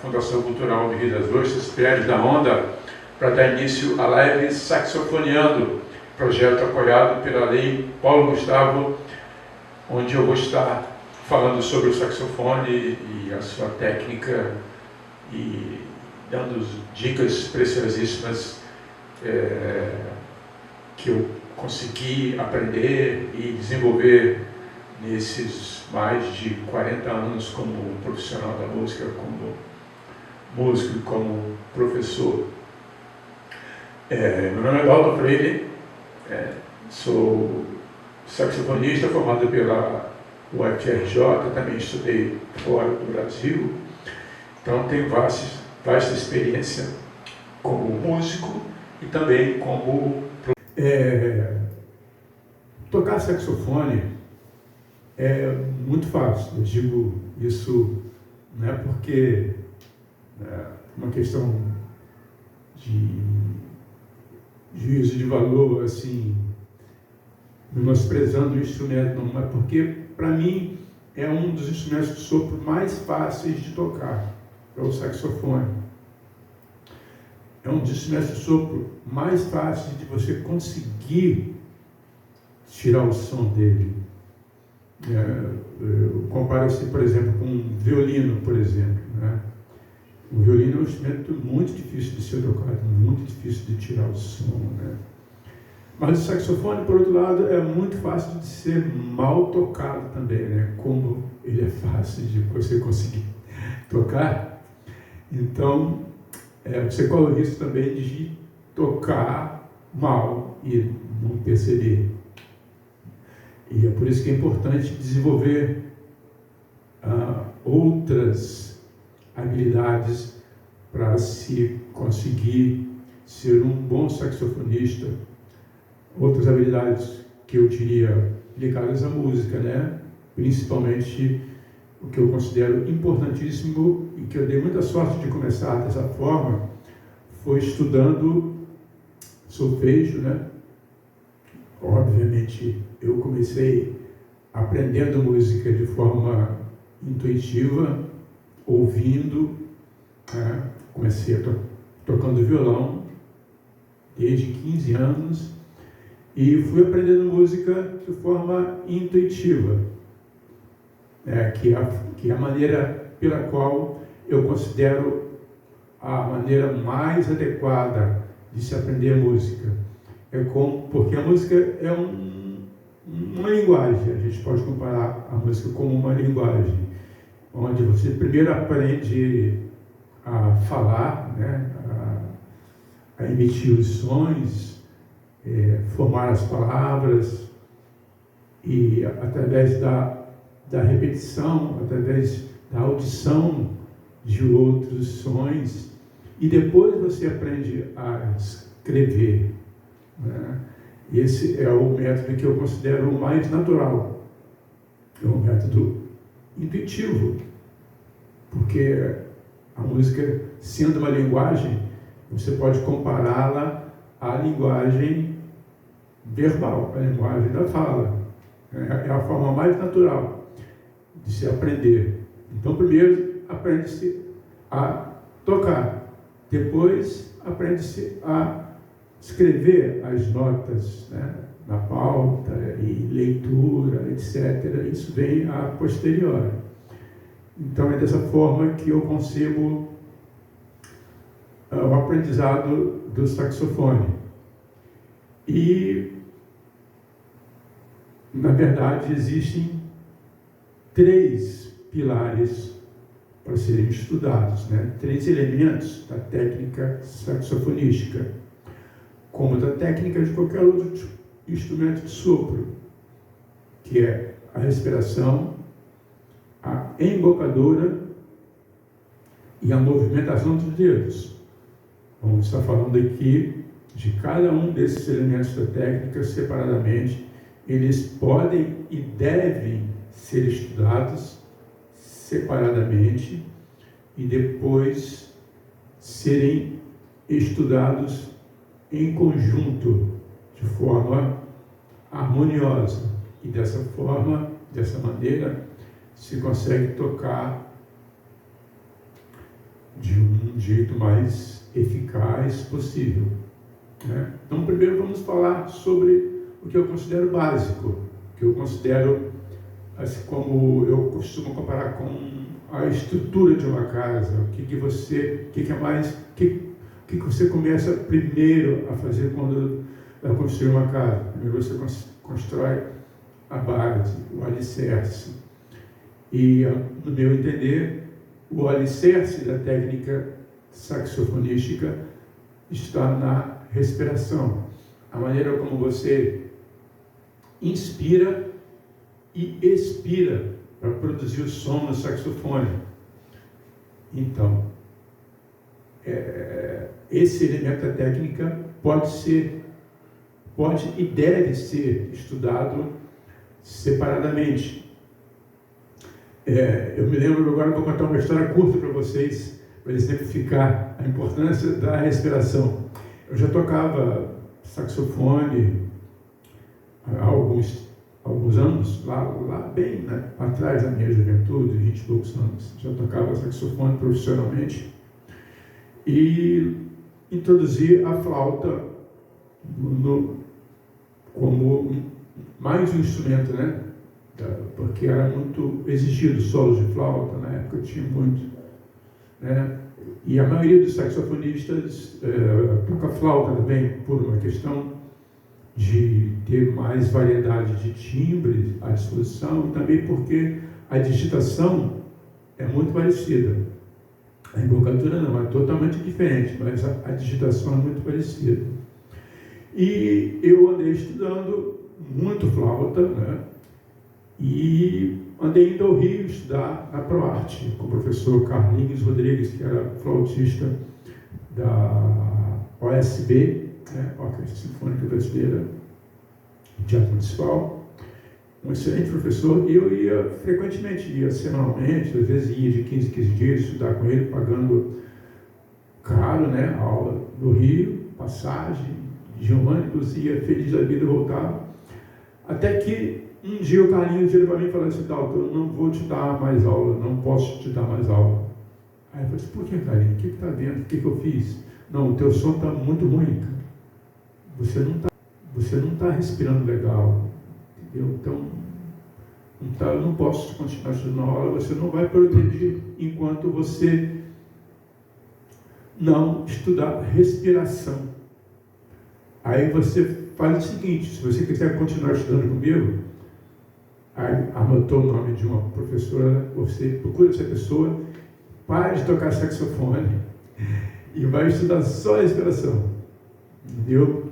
Fundação Cultural do Rio das Ostras, Pés da Onda, para dar início à live Saxofoneando, projeto apoiado pela Lei Paulo Gustavo, onde eu vou estar falando sobre o saxofone e a sua técnica e dando dicas preciosíssimas que eu consegui aprender e desenvolver nesses mais de 40 anos como profissional da música, como músico e como professor. Meu nome é Dalton Freire, sou saxofonista formado pela UFRJ, também estudei fora do Brasil, então tenho vasta experiência como músico e também como... Tocar saxofone é muito fácil, eu digo isso não é porque é uma questão de juízo de valor, assim, menosprezando o instrumento, não, mas porque, para mim, é um dos instrumentos de sopro mais fáceis de tocar, é o saxofone. É um dos instrumentos de sopro mais fáceis de você conseguir tirar o som dele. Eu comparo assim, por exemplo, com um violino, por exemplo, né? O violino é um instrumento muito difícil de ser tocado, muito difícil de tirar o som, né? Mas o saxofone, por outro lado, é muito fácil de ser mal tocado também, né? Como ele é fácil de você conseguir tocar, então você corre o risco também de tocar mal e não perceber. E é por isso que é importante desenvolver outras habilidades para se conseguir ser um bom saxofonista. Outras habilidades que eu diria ligadas à música, né? Principalmente o que eu considero importantíssimo e que eu dei muita sorte de começar dessa forma, foi estudando solfejo, né? Obviamente, eu comecei aprendendo música de forma intuitiva, ouvindo, né? Comecei tocando violão desde 15 anos e fui aprendendo música de forma intuitiva, que é a maneira pela qual eu considero a maneira mais adequada de se aprender música. Porque a música é uma linguagem, a gente pode comparar a música como uma linguagem, onde você primeiro aprende a falar, né, a emitir os sons, formar as palavras, e através da repetição, através da audição de outros sons, e depois você aprende a escrever, né? Esse é o método que eu considero o mais natural, é um método intuitivo, porque a música, sendo uma linguagem, você pode compará-la à linguagem verbal, à linguagem da fala. É a forma mais natural de se aprender. Então, primeiro, aprende-se a tocar. Depois, aprende-se a escrever as notas, né, na pauta e leitura, etc. Isso vem a posteriori. Então, é dessa forma que eu concebo o aprendizado do saxofone. E, na verdade, existem 3 pilares para serem estudados, né? 3 elementos da técnica saxofonística, como da técnica de qualquer outro instrumento de sopro, que é a respiração, a embocadura e a movimentação dos dedos. Vamos estar falando aqui de cada um desses elementos da técnica separadamente. Eles podem e devem ser estudados separadamente e depois serem estudados em conjunto, de forma harmoniosa. E dessa forma, dessa maneira, se consegue tocar de um jeito mais eficaz possível, né? Então, primeiro vamos falar sobre o que eu considero básico, que eu considero, assim, como eu costumo comparar com a estrutura de uma casa. O que você começa primeiro a fazer quando vai construir uma casa? Primeiro você constrói a base, o alicerce. E, no meu entender, o alicerce da técnica saxofonística está na respiração. A maneira como você inspira e expira para produzir o som no saxofone. Então, esse elemento da técnica pode e deve ser estudado separadamente. Eu me lembro agora, vou contar uma história curta para vocês, para exemplificar a importância da respiração. Eu já tocava saxofone há alguns anos, lá bem, né, atrás da minha juventude, 20 e poucos anos. Já tocava saxofone profissionalmente e introduzi a flauta como mais um instrumento, né? Porque era muito exigido solos de flauta, na época tinha muito, né? E a maioria dos saxofonistas toca flauta também, por uma questão de ter mais variedade de timbres à disposição, e também porque a digitação é muito parecida. A embocadura não, é totalmente diferente, mas a digitação é muito parecida. E eu andei estudando muito flauta, né? E andei indo ao Rio estudar na ProArte, com o professor Carlinhos Rodrigues, que era flautista da OSB, né? Orquestra Sinfônica Brasileira, Teatro Municipal. Um excelente professor, e eu ia frequentemente, ia semanalmente, às vezes ia de 15 em 15 dias estudar com ele, pagando caro, né? A aula no Rio, passagem, de ônibus, ia feliz da vida, voltava. Até que um dia o Carlinhos virou para mim e falou assim: Dalton, eu não vou te dar mais aula, não posso te dar mais aula. Aí eu falei assim: por que, Carlinhos? O que está vendo? O que eu fiz? Não, o teu som está muito ruim, cara. Você não está respirando legal, entendeu? Então eu não posso continuar estudando a aula, você não vai progredir enquanto você não estudar respiração. Aí você faz o seguinte: se você quiser continuar estudando comigo, aí anotou o nome de uma professora, você procura essa pessoa, pare de tocar saxofone e vai estudar só a respiração. Deu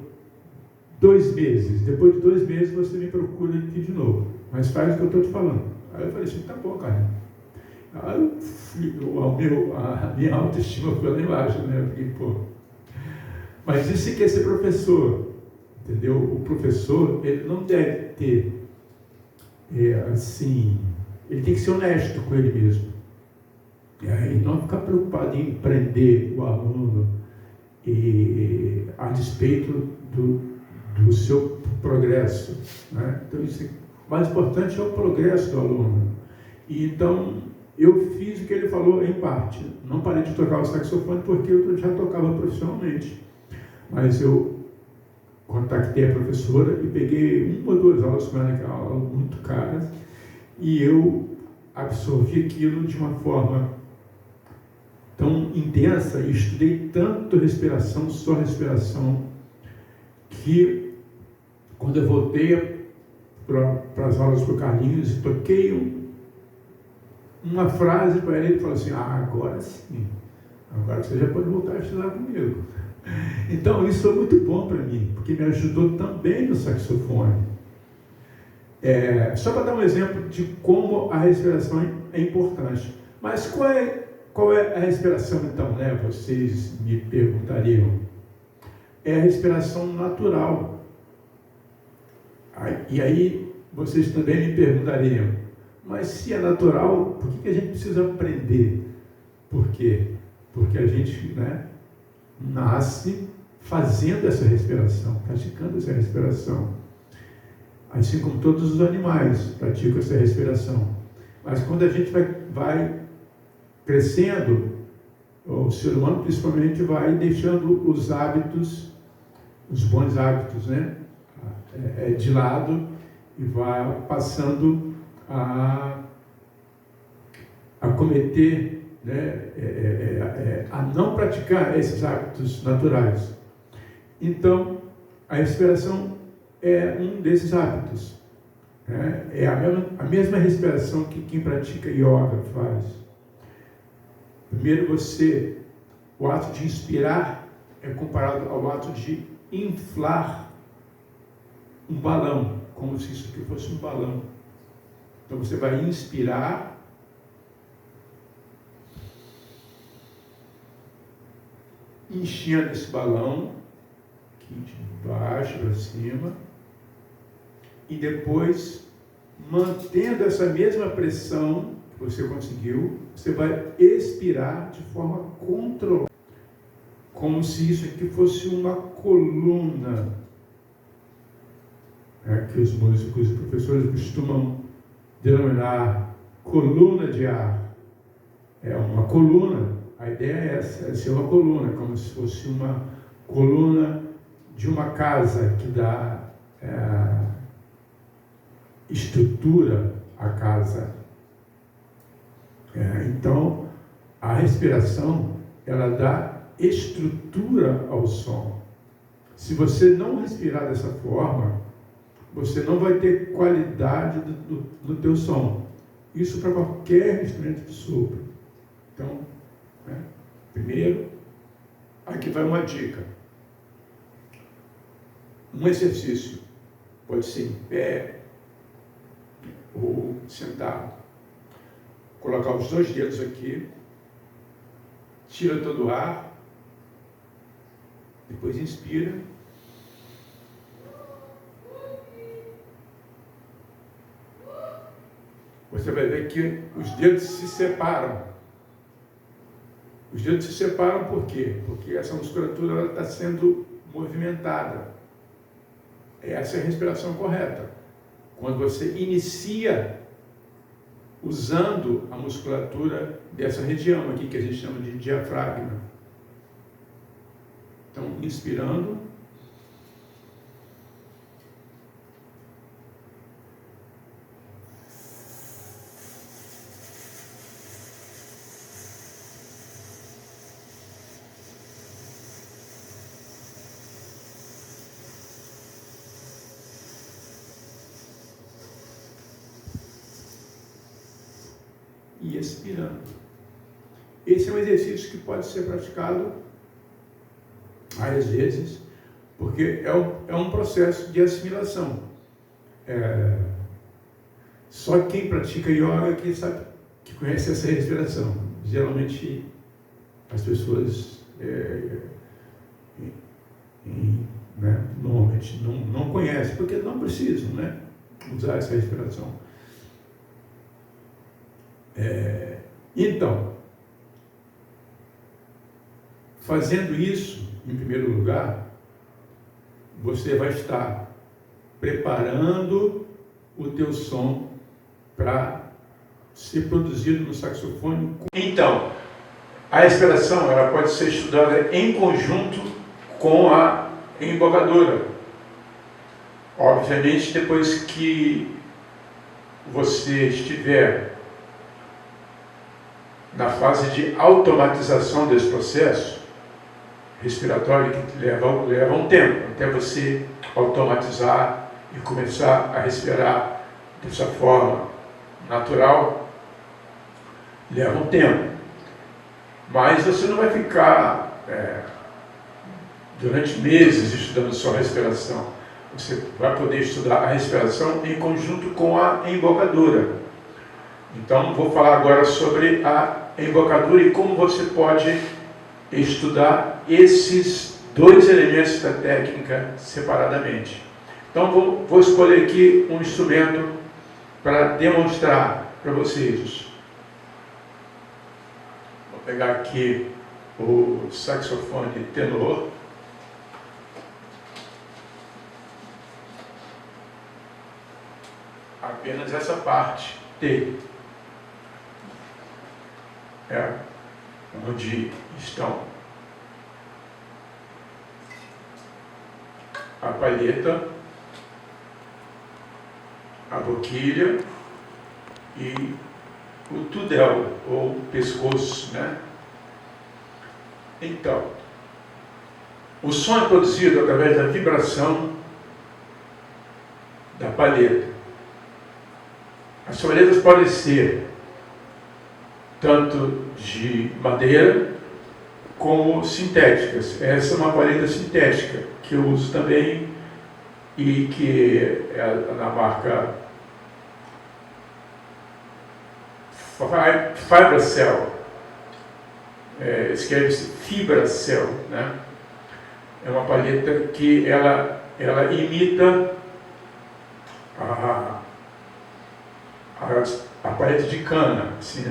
2 meses. Depois de 2 meses você me procura aqui de novo, mas faz o que eu estou te falando. Aí eu falei assim: tá bom, cara. Aí a minha autoestima foi lá embaixo, né? Eu fiquei, pô. Mas isso que é ser professor, entendeu? O professor, ele não deve ter, assim, ele tem que ser honesto com ele mesmo. E não ficar preocupado em prender o aluno a despeito do seu progresso, né? Então, o mais importante é o progresso do aluno. E então, eu fiz o que ele falou em parte. Não parei de tocar o saxofone porque eu já tocava profissionalmente. Mas eu contactei a professora e peguei 1 ou 2 aulas com ela, que é uma aula muito cara, e eu absorvi aquilo de uma forma tão intensa e estudei tanto respiração, só respiração, que quando eu voltei para as aulas com o Carlinhos, toquei uma frase para ele falou assim: agora sim, agora você já pode voltar a estudar comigo. Então isso foi muito bom para mim, porque me ajudou também no saxofone. Só para dar um exemplo de como a respiração é importante. Mas qual é a respiração então, né? Vocês me perguntariam. É a respiração natural. E aí vocês também me perguntariam: mas se é natural, por que a gente precisa aprender? Por quê? Porque a gente, né, nasce fazendo essa respiração, praticando essa respiração. Assim como todos os animais praticam essa respiração. Mas quando a gente vai crescendo, o ser humano principalmente vai deixando os hábitos, os bons hábitos, né, de lado e vai passando a cometer, né, a não praticar esses hábitos naturais. Então, a respiração é um desses hábitos. Né? É a mesma respiração que quem pratica yoga faz. Primeiro o ato de inspirar é comparado ao ato de inflar um balão, como se isso aqui fosse um balão. Então você vai inspirar, enchendo esse balão, aqui de baixo para cima, e depois, mantendo essa mesma pressão que você conseguiu, você vai expirar de forma controlada, como se isso aqui fosse uma coluna, que os músicos e professores costumam denominar coluna de ar. É uma coluna, a ideia é essa, é ser uma coluna, como se fosse uma coluna de uma casa que dá estrutura à casa. Então, a respiração, ela dá estrutura ao som. Se você não respirar dessa forma, você não vai ter qualidade do teu som. Isso para qualquer instrumento de sopro. Então, primeiro, aqui vai uma dica. Um exercício pode ser em pé ou sentado. Colocar os 2 dedos aqui, tira todo o ar, depois inspira. Você vai ver que os dedos se separam. Os dedos se separam por quê? Porque essa musculatura está sendo movimentada. Essa é a respiração correta. Quando você inicia usando a musculatura dessa região aqui, que a gente chama de diafragma. Então, inspirando. E expirando. Esse é um exercício que pode ser praticado várias vezes, porque é um processo de assimilação. Só quem pratica yoga que sabe, que conhece essa respiração. Geralmente as pessoas normalmente não conhecem, porque não precisam, né, usar essa respiração. Então, fazendo isso, em primeiro lugar, você vai estar preparando o teu som para ser produzido no saxofone. Então, a respiração ela pode ser estudada em conjunto com a embocadura. Obviamente, depois que você estiver na fase de automatização desse processo respiratório, que leva um tempo, até você automatizar e começar a respirar dessa forma natural, leva um tempo. Mas você não vai ficar durante meses estudando só a respiração. Você vai poder estudar a respiração em conjunto com a embocadura. Então, vou falar agora sobre a embocadura e como você pode estudar esses 2 elementos da técnica separadamente. Então, vou escolher aqui um instrumento para demonstrar para vocês. Vou pegar aqui o saxofone tenor. Apenas essa parte T. onde estão a palheta, a boquilha e o tudel, ou pescoço, né? Então, o som é produzido através da vibração da palheta. As palhetas podem ser tanto de madeira como sintéticas. Essa é uma palheta sintética que eu uso também e que é na marca Fibracell. Escreve-se Fibracell, né? É uma palheta que ela imita a palheta de cana, assim,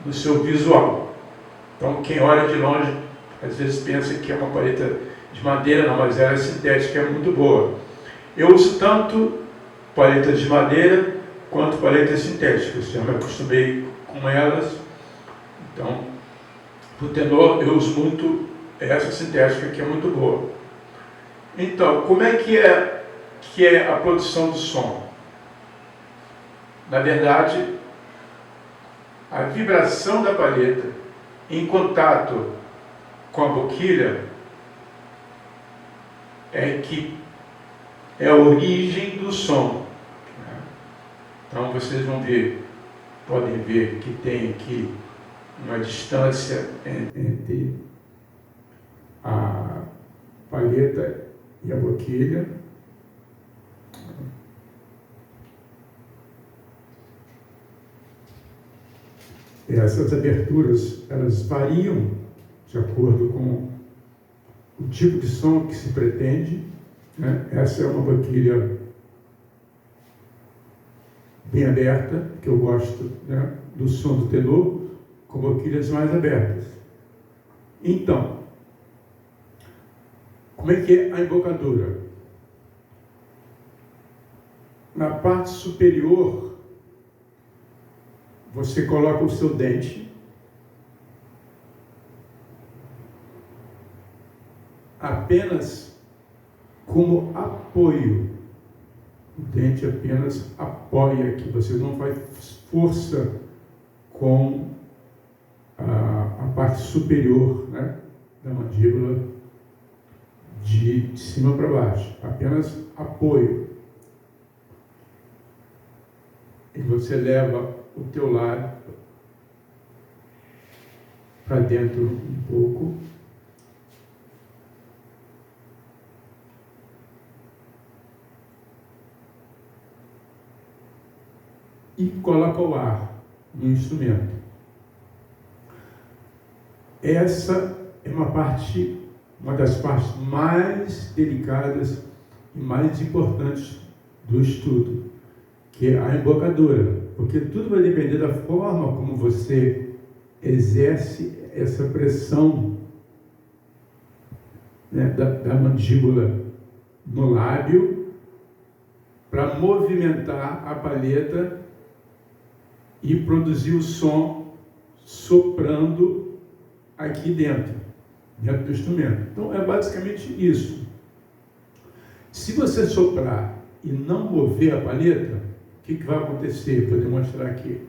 no seu visual. Então, quem olha de longe, às vezes pensa que é uma palheta de madeira, não, mas ela é sintética, é muito boa. Eu uso tanto palhetas de madeira quanto palhetas sintéticas, já me acostumei com elas. Então, para o tenor, eu uso muito essa sintética, que é muito boa. Então, como é que é a produção do som? Na verdade, a vibração da palheta em contato com a boquilha que é a origem do som. Então vocês podem ver que tem aqui uma distância entre a palheta e a boquilha. Essas aberturas, elas variam de acordo com o tipo de som que se pretende, né? Essa é uma boquilha bem aberta, que eu gosto, né, do som do tenor, com boquilhas mais abertas. Então, como é que é a embocadura? Na parte superior, você coloca o seu dente apenas como apoio. O dente apenas apoia aqui. Você não faz força com a parte superior, né, da mandíbula de cima para baixo. Apenas apoio. E você leva o teu lábio para dentro um pouco. E coloca o ar no instrumento. Essa é uma das partes mais delicadas e mais importantes do estudo, que é a embocadura, porque tudo vai depender da forma como você exerce essa pressão, né, da mandíbula no lábio para movimentar a palheta e produzir o som soprando aqui dentro do instrumento. Então é basicamente isso. Se você soprar e não mover a palheta, o que vai acontecer? Vou demonstrar aqui.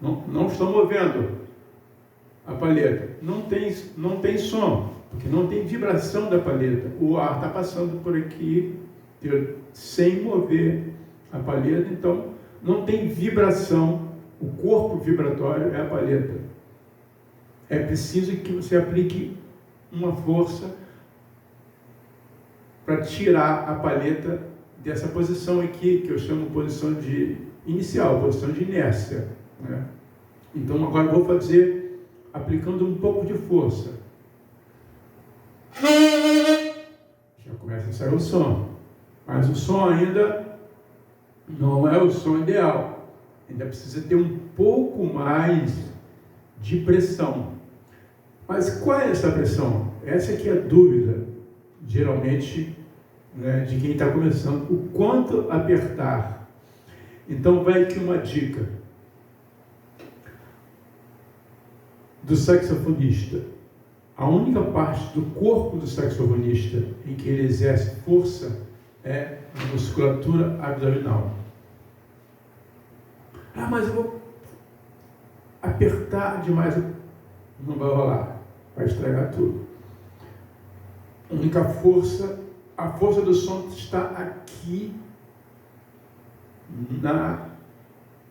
Não estou movendo a palheta. Não tem som, porque não tem vibração da palheta. O ar está passando por aqui sem mover a palheta, então não tem vibração. O corpo vibratório é a palheta. É preciso que você aplique uma força para tirar a palheta dessa posição aqui, que eu chamo de posição inicial, posição de inércia, né? Então agora eu vou fazer aplicando um pouco de força. Já começa a sair o som, mas o som ainda não é o som ideal. Ainda precisa ter um pouco mais de pressão. Mas qual é essa pressão? Essa aqui é a dúvida, geralmente, né, de quem está começando. O quanto apertar Então vai aqui uma dica do saxofonista. A única parte do corpo do saxofonista em que ele exerce força é a musculatura abdominal. Ah, mas eu vou apertar demais. Não vai rolar, vai estragar tudo. A única força, a força do som está aqui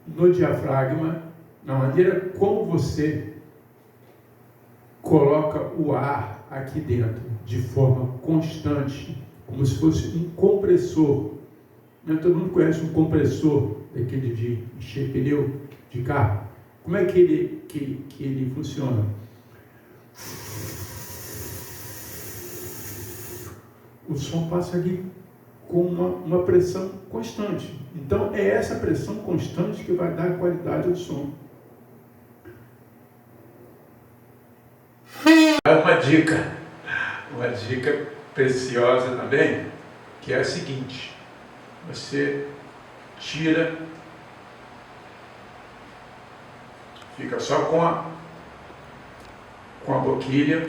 no diafragma, na maneira como você coloca o ar aqui dentro, de forma constante, como se fosse um compressor. Todo mundo conhece um compressor, daquele de encher pneu de carro. Como é que ele funciona? O som passa ali com uma pressão constante. Então, é essa pressão constante que vai dar a qualidade ao som. É uma dica preciosa também, que é a seguinte: você tira, fica só com a boquilha,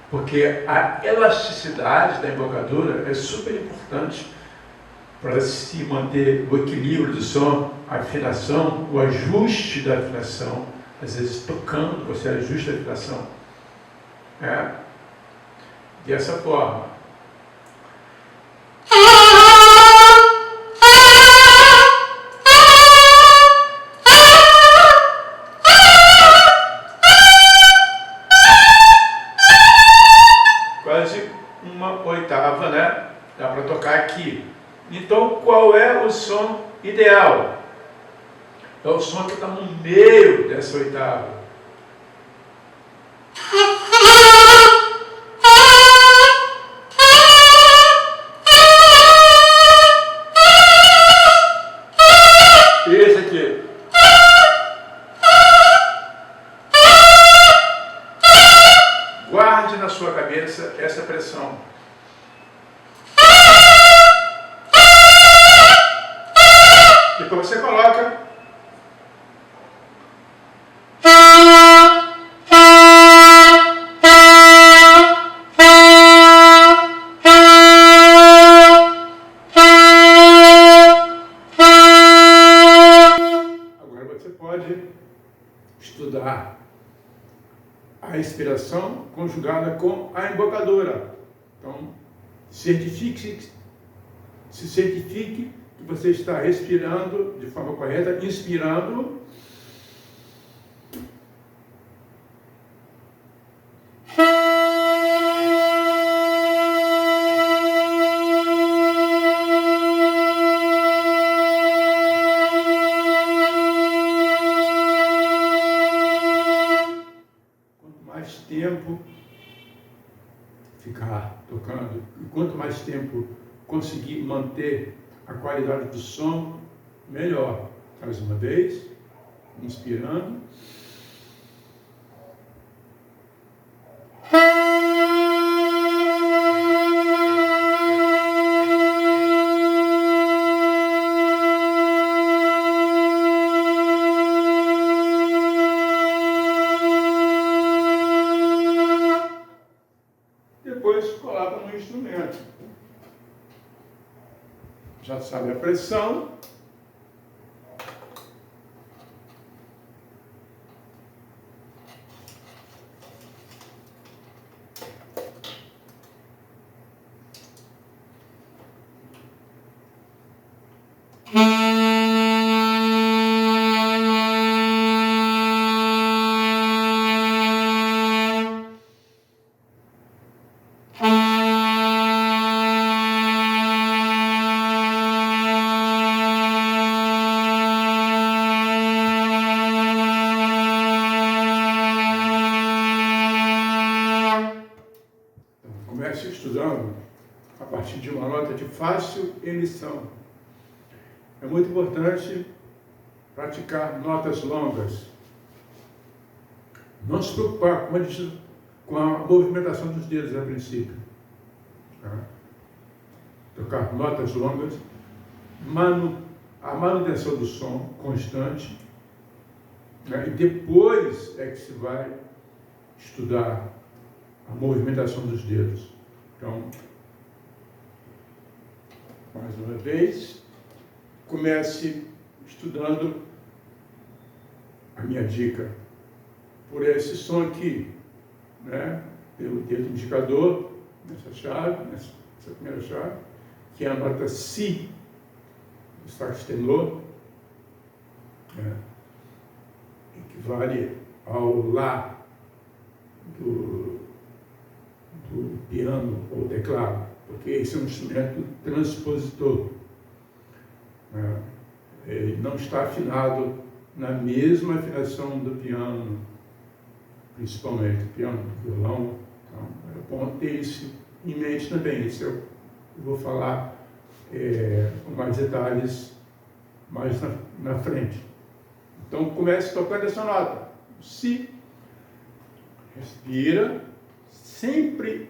porque a elasticidade da embocadura é super importante para se manter o equilíbrio do som, a afinação, o ajuste da afinação. Às vezes, tocando, você ajusta a afinação. Dessa forma. Quase uma oitava, né? Dá para tocar aqui. Então, qual é o som ideal? É o som que está no meio dessa oitava. Esse aqui. Guarde na sua cabeça essa pressão. Depois você coloca. Agora você pode estudar a respiração conjugada com a embocadura. Então, se certifique que você está respirando de forma correta, inspirando. Quanto mais tempo ficar tocando, e quanto mais tempo conseguir manter a qualidade do som, melhor. Mais uma vez, inspirando. Depois coloca no instrumento. Já sabe a pressão. Comece estudando a partir de uma nota de fácil emissão. É muito importante praticar notas longas. Não se preocupar com a movimentação dos dedos a princípio. Tocar notas longas, a manutenção do som constante, né? E depois é que se vai estudar a movimentação dos dedos. Então, mais uma vez, comece estudando a minha dica por esse som aqui, né? Pelo dedo indicador, nessa chave, nessa primeira chave, que é a nota Si do sax tenor, né? Equivale ao Lá do piano ou teclado, porque esse é um instrumento transpositor. Né? Ele não está afinado na mesma afinação do piano, principalmente do piano, do violão. Então, é bom ter isso em mente também. Isso eu vou falar com mais detalhes mais na frente. Então, comece tocando essa nota. Si. Respira. Sempre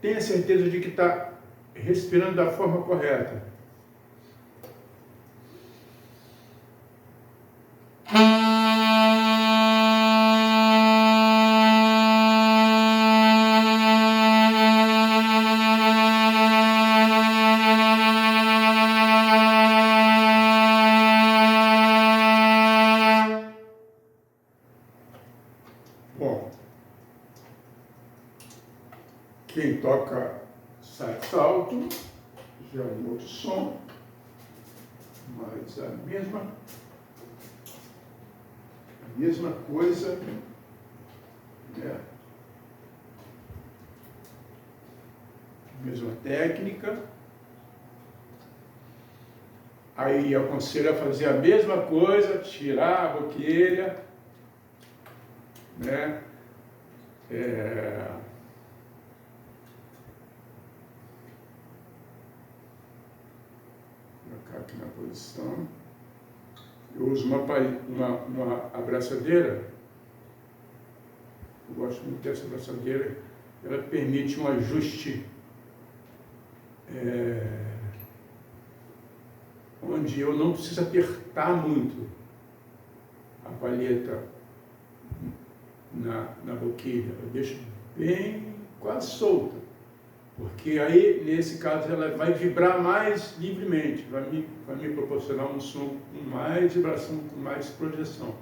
tenha certeza de que está respirando da forma correta. Bom, quem toca sax alto já é um outro som, mas a mesma coisa, né? Mesma técnica. Aí aconselho a fazer a mesma coisa, tirar a boquilha, né? Colocar aqui na posição. Eu uso uma abraçadeira. Eu gosto muito dessa abraçadeira. Ela permite um ajuste onde eu não preciso apertar muito a palheta na boquilha. Eu deixo bem quase solta, porque aí, nesse caso, ela vai vibrar mais livremente, vai me proporcionar um som com mais vibração, com mais projeção.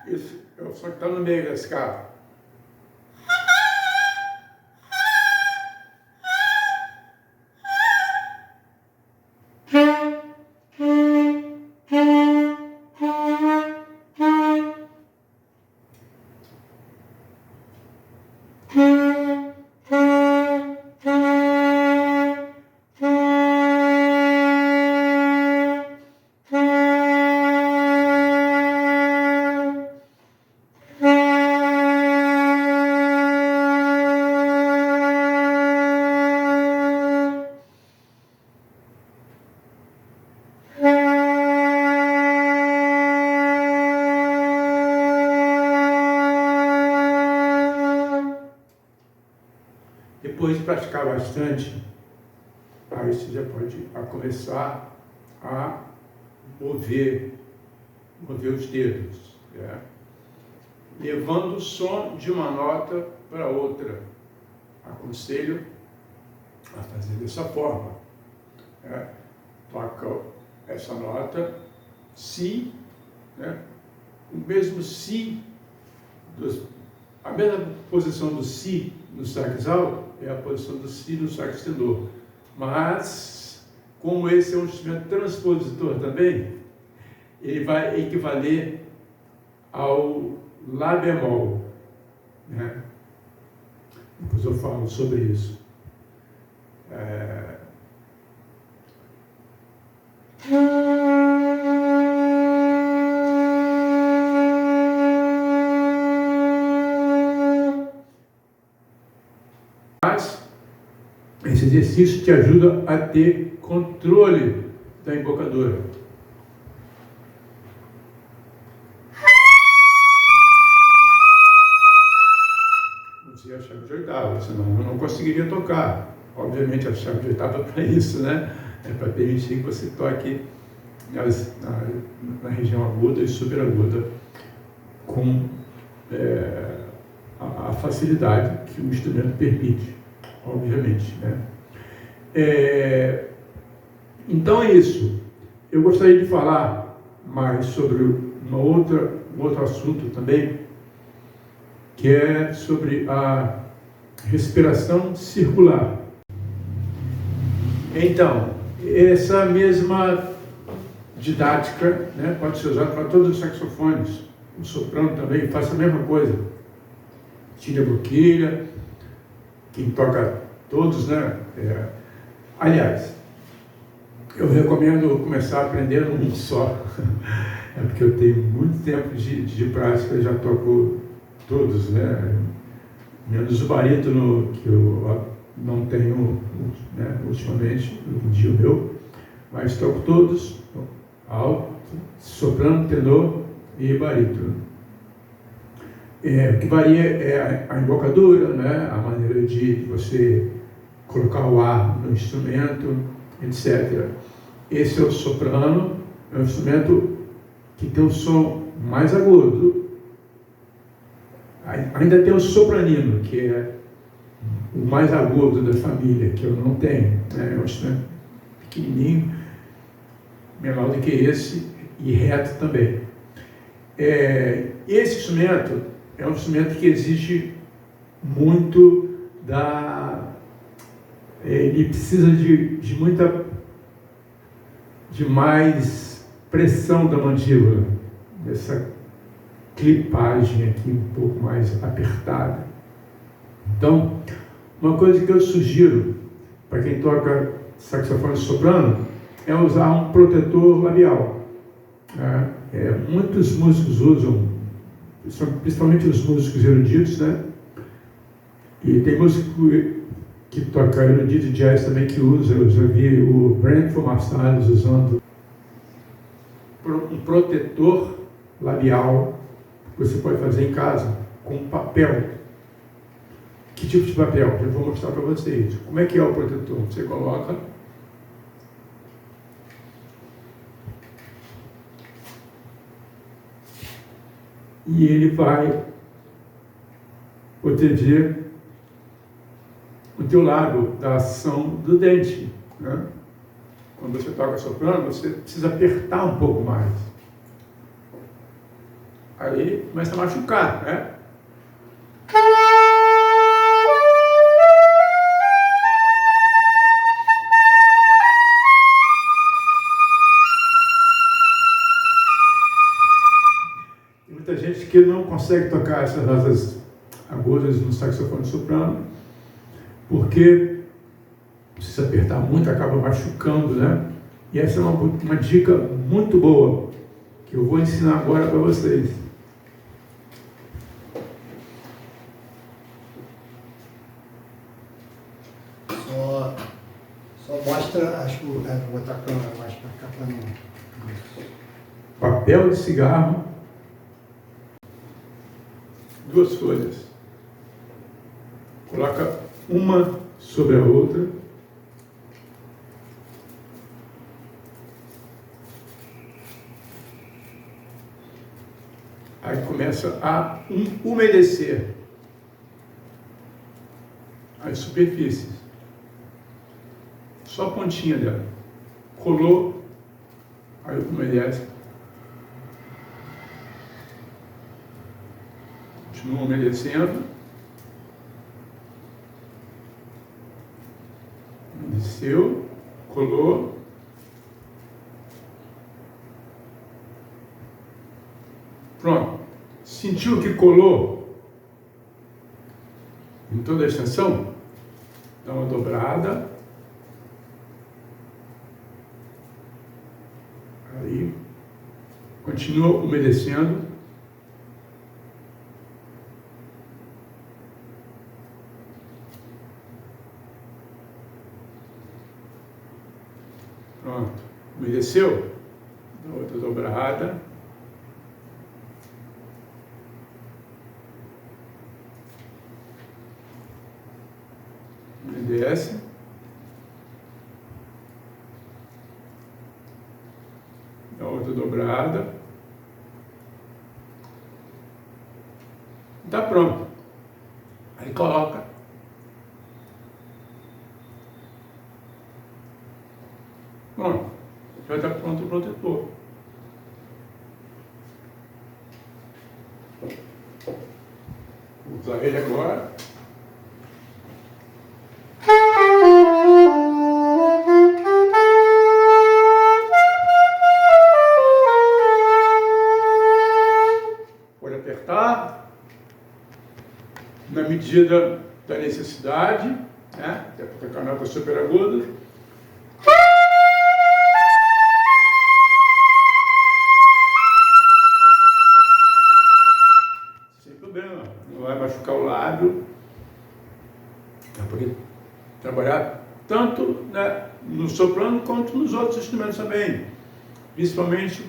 Esse é o som que está no meio da escala. Depois de praticar bastante, aí você já pode começar a mover os dedos, né? Levando o som de uma nota para outra. Aconselho a fazer dessa forma, né? Toca essa nota, Si, né? O mesmo Si, a mesma posição do Si no sax alto é a posição do Si no sax tenor. Mas, como esse é um instrumento transpositor também, ele vai equivaler ao Lá bemol, né? Depois eu falo sobre isso. Mas esse exercício te ajuda a ter controle da embocadura. ser a chave de oitava, senão eu não conseguiria tocar. Obviamente, a chave de oitava é para isso, né? É para permitir que você toque na região aguda e superaguda com a facilidade que o instrumento permite, obviamente, né? Então é isso. Eu gostaria de falar mais sobre um outro assunto também, que é sobre a respiração circular. Então, essa mesma didática, né, pode ser usada para todos os saxofones. O soprano também faz a mesma coisa. Tira a boquilha, quem toca todos, né? Aliás, eu recomendo começar aprendendo um só. É porque eu tenho muito tempo de prática, já toco todos, né? Menos o barítono, que eu não tenho, né, ultimamente, no dia meu, mas toco todos, alto, soprano, tenor e barítono. O que varia é a embocadura, né, a maneira de você colocar o ar no instrumento, etc. Esse é o soprano, é um instrumento que tem um som mais agudo. Ainda tem o sopranino, que é o mais agudo da família, que eu não tenho. É um instrumento pequenininho, menor do que esse, e reto também. Esse instrumento é um instrumento que exige muito ele precisa de mais pressão da mandíbula, dessa clipagem aqui um pouco mais apertada. Então, uma coisa que eu sugiro para quem toca saxofone soprano é usar um protetor labial. Muitos músicos usam, principalmente os músicos eruditos, né? E tem músico que toca erudito jazz também que usa. Eu já vi o Branford Marsalis usando um protetor labial que você pode fazer em casa com papel. Que tipo de papel? Eu vou mostrar para vocês. Como é que é o protetor? Você coloca e ele vai proteger o teu lábio da ação do dente, né? Quando você toca soprano, você precisa apertar um pouco mais. Aí começa a machucar, né? Tem muita gente que não consegue tocar essas notas agudas no saxofone soprano, porque precisa apertar muito, acaba machucando, né? E essa é uma dica muito boa, que eu vou ensinar agora para vocês. Só mostra, acho que vou botar a câmera mais para cá para não. Papel de cigarro, 2 folhas. Coloca uma sobre a outra. Aí começa a umedecer as superfícies. Só a pontinha dela. Colou, aí umedece. Continua umedecendo. Umedeceu, colou. Pronto. Sentiu que colou em toda a extensão? Dá uma dobrada. Aí, continua umedecendo. Pronto. Umedeceu? Dá outra dobrada. Ele desce. A outra dobrada. Está pronto. Aí coloca. Pronto. Já está pronto o protetor. Vou usar ele agora. Pode apertar na medida da necessidade, né? Até porque a canal está super aguda. Não vai machucar o lábio. Vai poder trabalhar tanto, né, no soprano quanto nos outros instrumentos também. Principalmente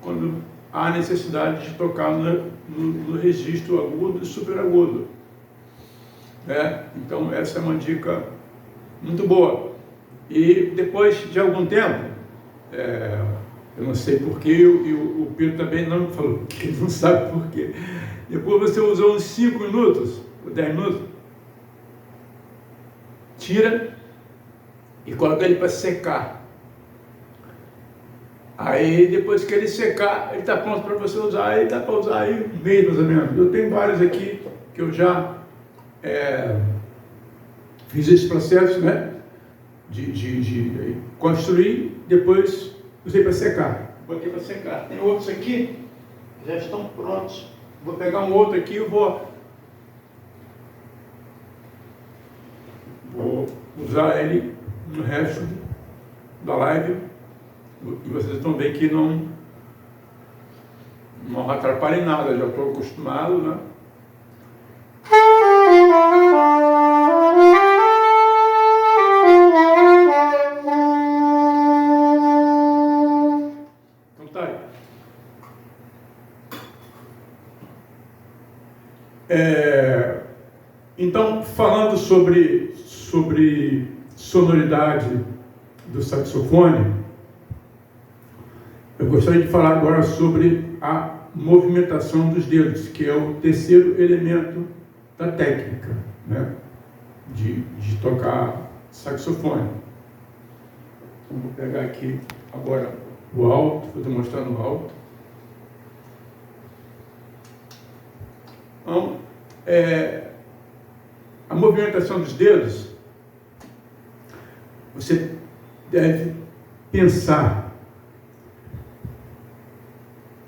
quando há necessidade de tocar no registro agudo e superagudo. Então essa é uma dica muito boa. E depois de algum tempo, eu não sei porquê, e o Pedro também não me falou, que ele não sabe porquê. Depois você usou uns 5 minutos, ou 10 minutos, tira e coloca ele para secar. Aí depois que ele secar, ele está pronto para você usar, aí dá para usar aí um mês mais ou menos. Eu tenho vários aqui que eu já fiz esse processo, né, de construir, depois usei para secar. Botei para secar. Tem outros aqui que já estão prontos. Vou pegar um outro aqui e vou usar ele no resto da live. E vocês estão vendo que não atrapalha em nada, já estou acostumado, né? Então tá aí. Então, falando sobre sonoridade do saxofone, eu gostaria de falar agora sobre a movimentação dos dedos, que é o terceiro elemento da técnica, né, de tocar saxofone. Então, vou pegar aqui agora o alto, vou estar mostrando o alto. Então, a movimentação dos dedos, você deve pensar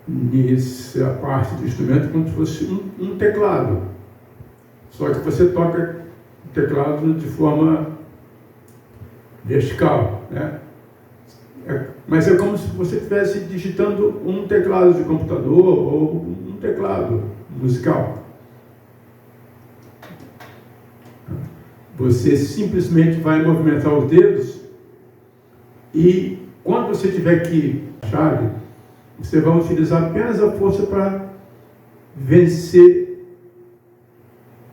nessa parte do instrumento como se fosse um teclado. Só que você toca o teclado de forma vertical, né? Mas é como se você estivesse digitando um teclado de computador ou um teclado musical. Você simplesmente vai movimentar os dedos e quando você tiver aqui a chave, você vai utilizar apenas a força para vencer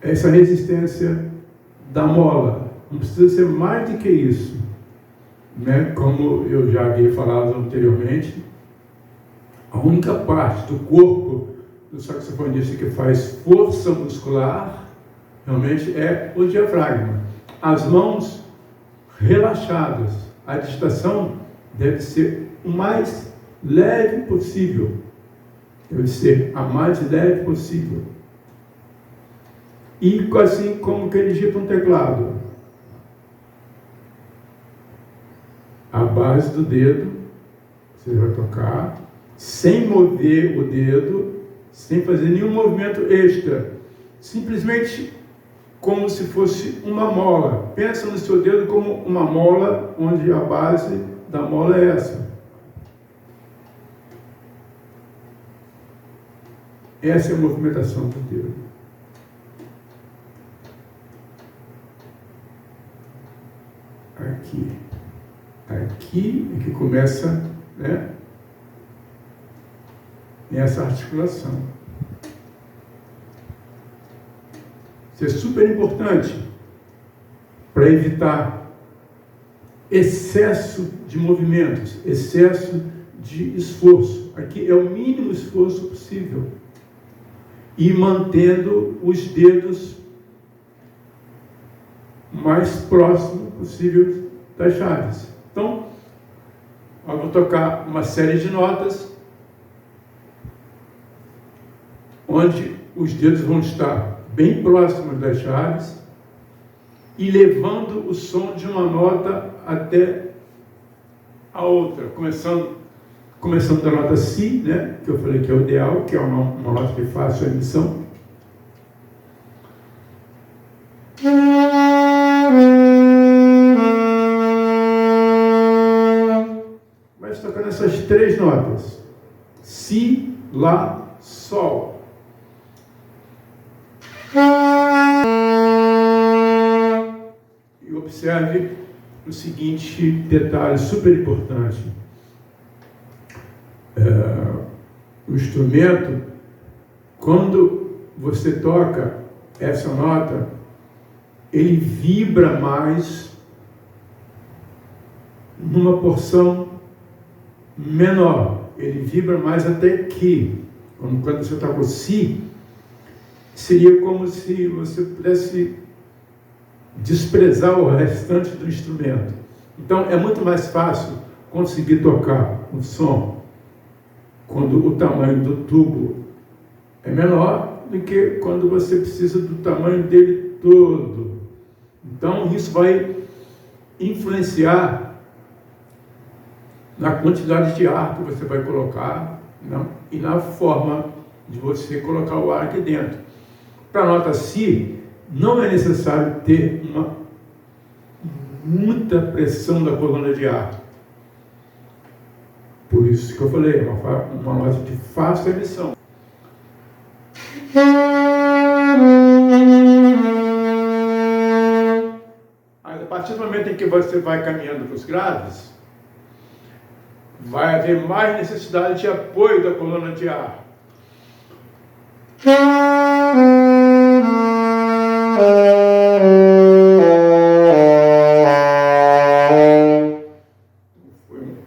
essa resistência da mola. Não precisa ser mais do que isso, né? Como eu já havia falado anteriormente, a única parte do corpo do saxofonista que faz força muscular realmente é o diafragma. As mãos relaxadas. A digitação deve ser o mais leve possível. Deve ser a mais leve possível. E assim como que ele digita um teclado. A base do dedo, você vai tocar, sem mover o dedo, sem fazer nenhum movimento extra. Simplesmente como se fosse uma mola. Pensa no seu dedo como uma mola, onde a base da mola é essa. Essa é a movimentação do dedo. Aqui. Aqui é que começa, né, nessa articulação. Isso é super importante, para evitar excesso de movimentos, excesso de esforço. Aqui é o mínimo esforço possível. E mantendo os dedos mais próximo possível das chaves. Então, eu vou tocar uma série de notas onde os dedos vão estar bem próximos das chaves e levando o som de uma nota até a outra, começando da nota Si, né, que eu falei que é o ideal, que é uma nota de fácil emissão. Mas tocando essas três notas: Si, Lá, Sol. E observe o seguinte detalhe super importante. O instrumento, quando você toca essa nota, ele vibra mais numa porção menor. Ele vibra mais até aqui. Quando você toca o Si, seria como se você pudesse desprezar o restante do instrumento. Então, é muito mais fácil conseguir tocar um som quando o tamanho do tubo é menor do que quando você precisa do tamanho dele todo. Então, isso vai influenciar na quantidade de ar que você vai colocar, não? E na forma de você colocar o ar aqui dentro. Para a nota Si, não é necessário ter muita pressão da coluna de ar. Por isso que eu falei, é uma nota de fácil emissão. Aí, a partir do momento em que você vai caminhando para os graves, vai haver mais necessidade de apoio da coluna de ar.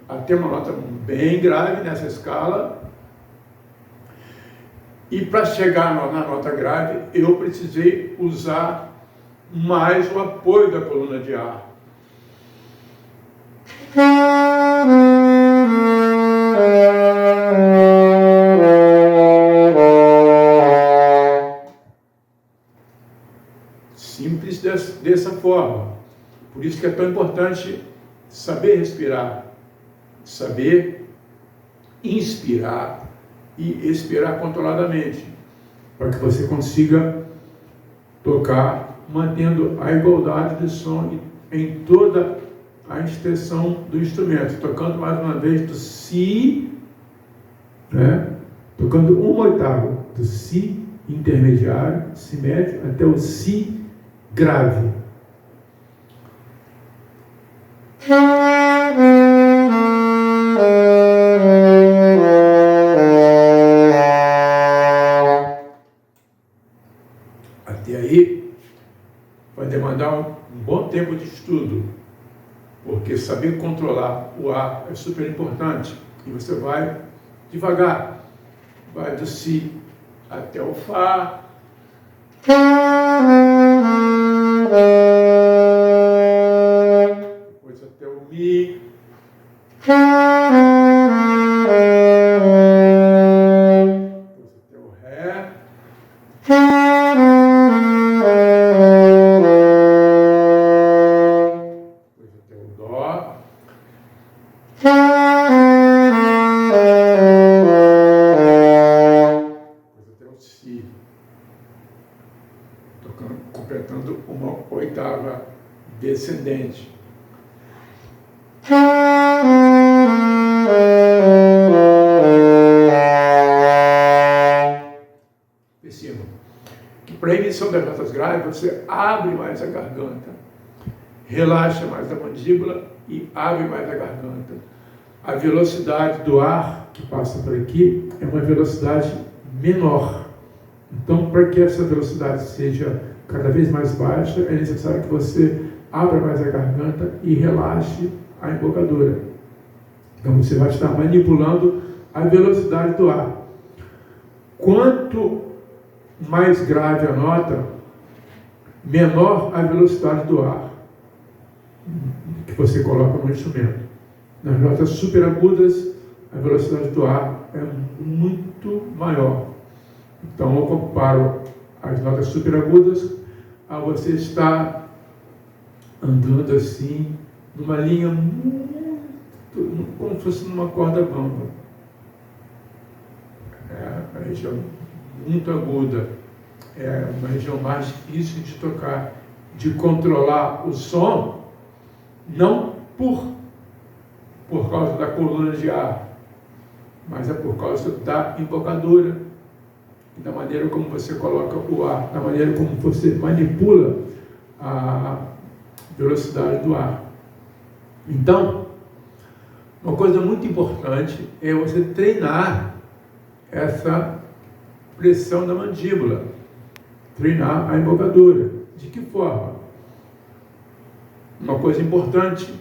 Até uma nota bem grave nessa escala. E para chegar na nota grave, eu precisei usar mais o apoio da coluna de ar. Simples dessa forma. Por isso que é tão importante saber respirar, saber inspirar e expirar controladamente, para que você consiga tocar mantendo a igualdade de som em toda a extensão do instrumento, tocando mais uma vez do Si, né? Tocando uma oitava do Si intermediário, Si médio, até o Si grave. Até aí vai demandar um bom tempo de estudo, porque saber controlar o ar é super importante. E você vai devagar, vai do Si até o Fá, depois até o Mi, depois até o Ré, depois até o Dó, depois até o Si, completando uma oitava descendente. Percebam que para a emissão das notas graves você abre mais a garganta, relaxa mais a mandíbula e abre mais a garganta. A velocidade do ar que passa por aqui é uma velocidade menor. Então, para que essa velocidade seja cada vez mais baixa, é necessário que você abra mais a garganta e relaxe a embocadura. Então você vai estar manipulando a velocidade do ar. Quanto mais grave a nota, menor a velocidade do ar que você coloca no instrumento. Nas notas superagudas, a velocidade do ar é muito maior. Então eu comparo as notas superagudas a você estar andando assim, numa linha muito, como se fosse numa corda bamba. É uma região muito aguda, é uma região mais difícil de tocar, de controlar o som, não por causa da coluna de ar, mas é por causa da embocadura, da maneira como você coloca o ar, da maneira como você manipula a velocidade do ar. Então, uma coisa muito importante é você treinar essa pressão da mandíbula, treinar a embocadura. De que forma? Uma coisa importante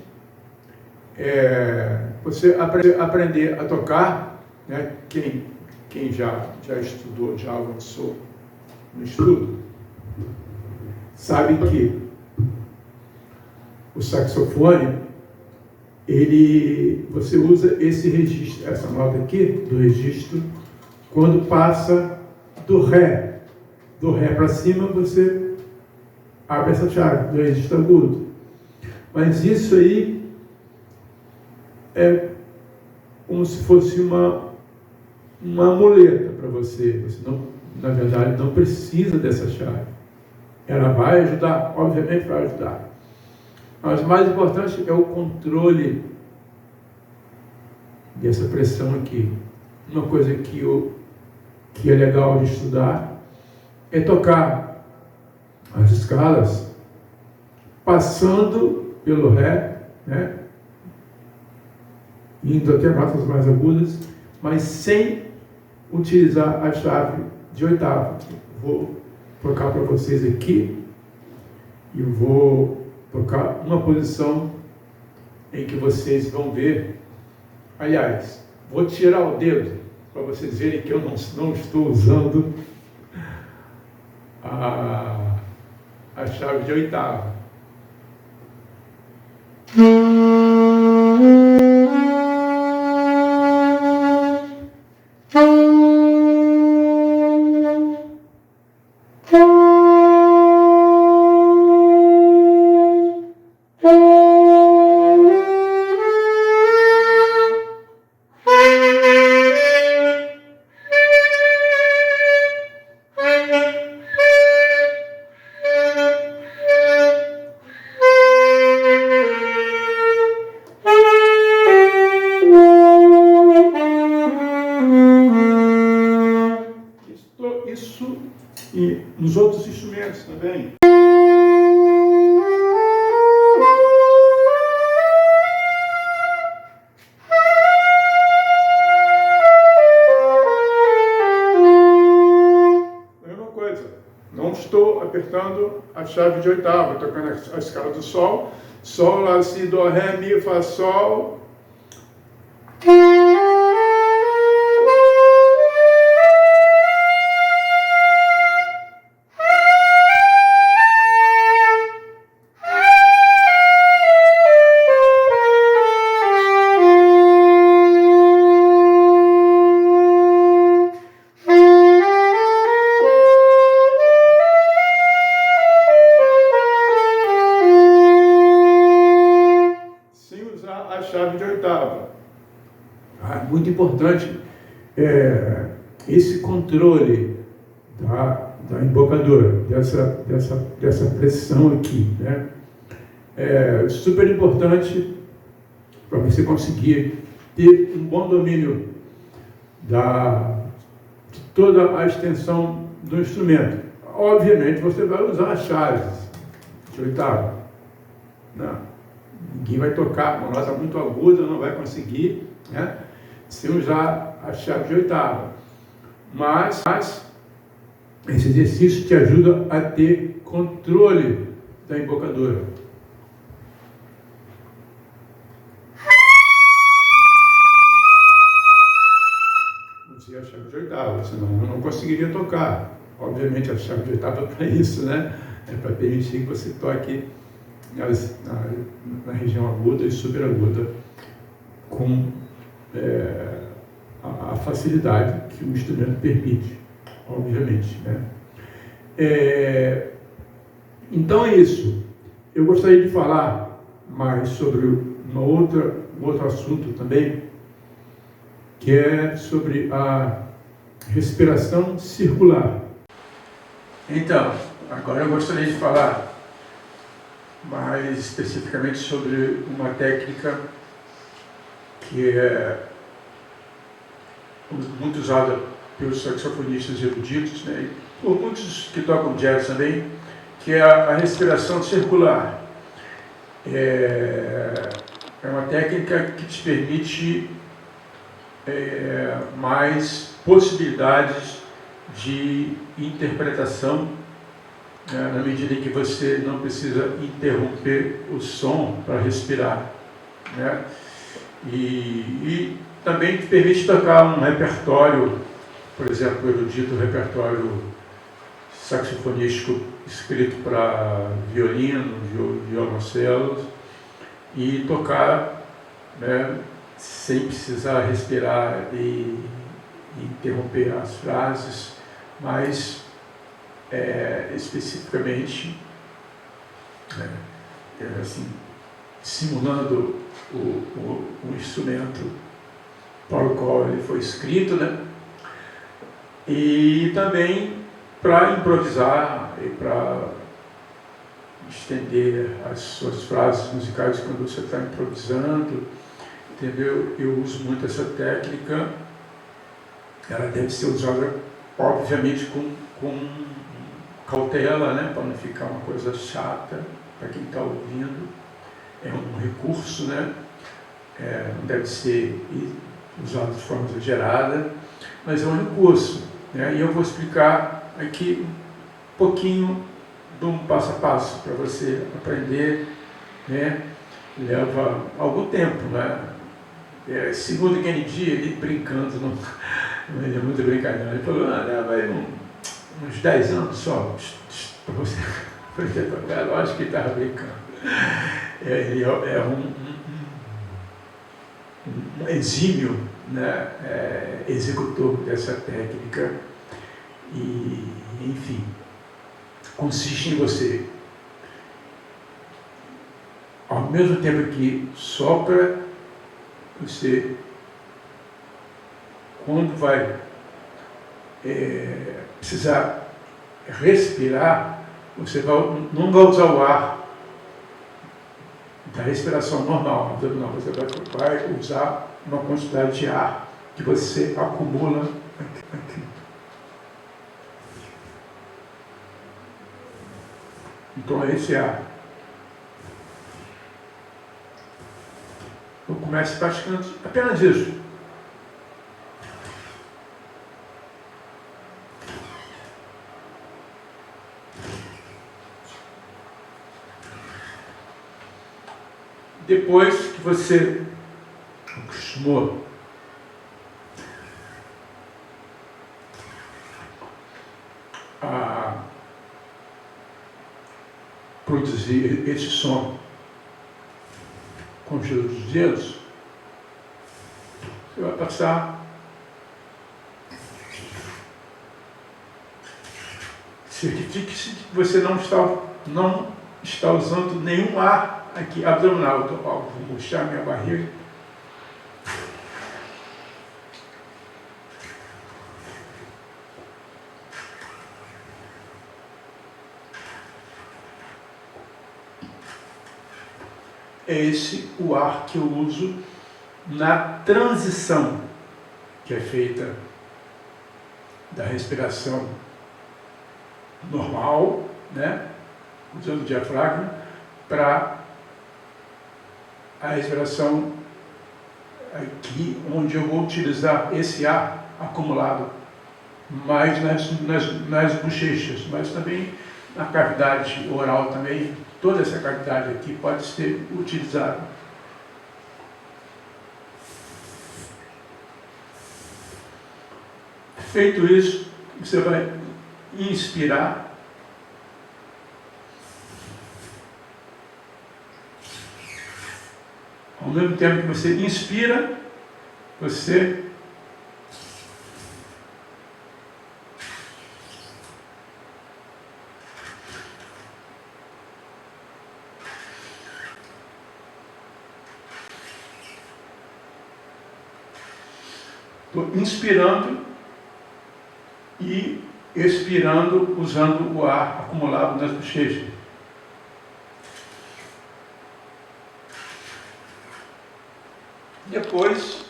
é você aprender a tocar, né? Quem já estudou, já avançou no estudo, sabe que o saxofone, você usa esse registro, essa nota aqui, do registro, quando passa do Ré para cima, você abre essa chave do registro agudo. Mas isso aí é como se fosse uma muleta para você. Você não, na verdade, não precisa dessa chave. Ela vai ajudar, obviamente vai ajudar. Mas o mais importante é o controle dessa pressão aqui. Uma coisa que é legal de estudar é tocar as escalas passando pelo Ré, né? Indo até notas mais agudas, mas sem utilizar a chave de oitava. Vou tocar para vocês aqui e vou tocar uma posição em que vocês vão ver. Aliás, vou tirar o dedo para vocês verem que eu não estou usando a chave de oitava. Isso e nos outros instrumentos também. Mesma coisa, não estou apertando a chave de oitava, tocando a escala do Sol, Sol, Lá, Si, Dó, Ré, Mi, Fá, Sol. Chave de oitava. Muito importante esse controle da embocadura, dessa pressão aqui, né? É super importante para você conseguir ter um bom domínio de toda a extensão do instrumento. Obviamente você vai usar as chaves de oitava. Não. Ninguém vai tocar uma nota muito aguda, não vai conseguir, né, sem usar a chave de oitava. Mas esse exercício te ajuda a ter controle da embocadura. controlado, senão eu não conseguiria tocar. Obviamente a chave estava para isso, né? É para permitir que você toque na região aguda e superaguda com a facilidade que o instrumento permite, obviamente, né? Então é isso. Eu gostaria de falar mais sobre um outro assunto também, que é sobre a respiração circular. Então, agora eu gostaria de falar mais especificamente sobre uma técnica que é muito usada pelos saxofonistas eruditos, né, e por muitos que tocam jazz também, que é a respiração circular. É uma técnica que te permite mais possibilidades de interpretação, né, na medida em que você não precisa interromper o som para respirar, né? E também te permite tocar um repertório, por exemplo, o erudito repertório saxofonístico escrito para violino, violoncelos, e tocar, né, sem precisar respirar e interromper as frases, mas especificamente, né, assim, simulando o instrumento para o qual ele foi escrito, né? E também para improvisar e para estender as suas frases musicais quando você está improvisando, entendeu? Eu uso muito essa técnica. Ela deve ser usada, obviamente, com cautela, né? Para não ficar uma coisa chata para quem está ouvindo. É um recurso, né? Não deve ser usado de forma exagerada, mas é um recurso, né? E eu vou explicar aqui um pouquinho de um passo a passo para você aprender, né? Leva algum tempo, né? Segundo aquele dia, ele brincando, não é muito brincadeira, ele falou, leva aí uns 10 anos só para você aprender a tocar. Lógico que ele estava brincando. Ele é um exímio, né, executor dessa técnica e, enfim, consiste em você, ao mesmo tempo que sopra, você, quando vai precisar respirar, você não vai usar o ar da respiração normal, abdominal, você vai usar uma quantidade de ar que você acumula aqui. Então é esse ar. Eu começo praticando apenas isso. Depois que você acostumou a produzir esse som com os seus dedos, você vai passar certifique-se que você não está usando nenhum ar aqui abdominal. Então, vou mostrar minha barriga. É esse o ar que eu uso na transição que é feita da respiração normal, né, usando o diafragma, para a respiração aqui, onde eu vou utilizar esse ar acumulado mais nas bochechas, mas também na cavidade oral também. Toda essa cavidade aqui pode ser utilizada. Feito isso, você vai inspirar. Ao mesmo tempo que você inspira, você estou inspirando e expirando usando o ar acumulado nas bochechas. Depois,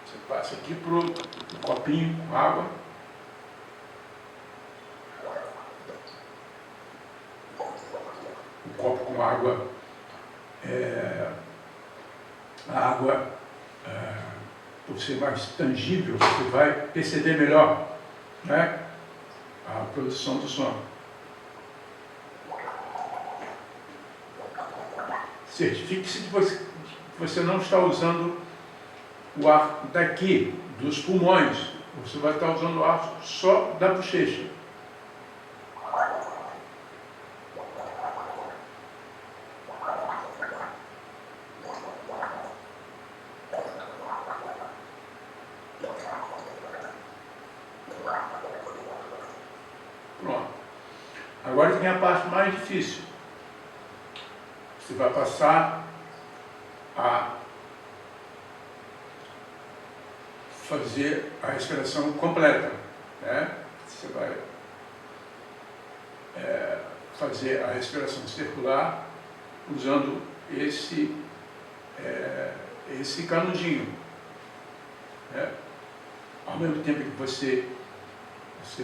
você passa aqui para o copinho com água. O copo com água, a água, por ser mais tangível, você vai perceber melhor, né, a produção do som. Certifique-se de que você não está usando o ar daqui, dos pulmões. Você vai estar usando o ar só da bochecha. Pronto. Agora tem a parte mais difícil. Você vai passar a fazer a respiração completa, né? Você vai fazer a respiração circular usando esse canudinho, né? Ao mesmo tempo que você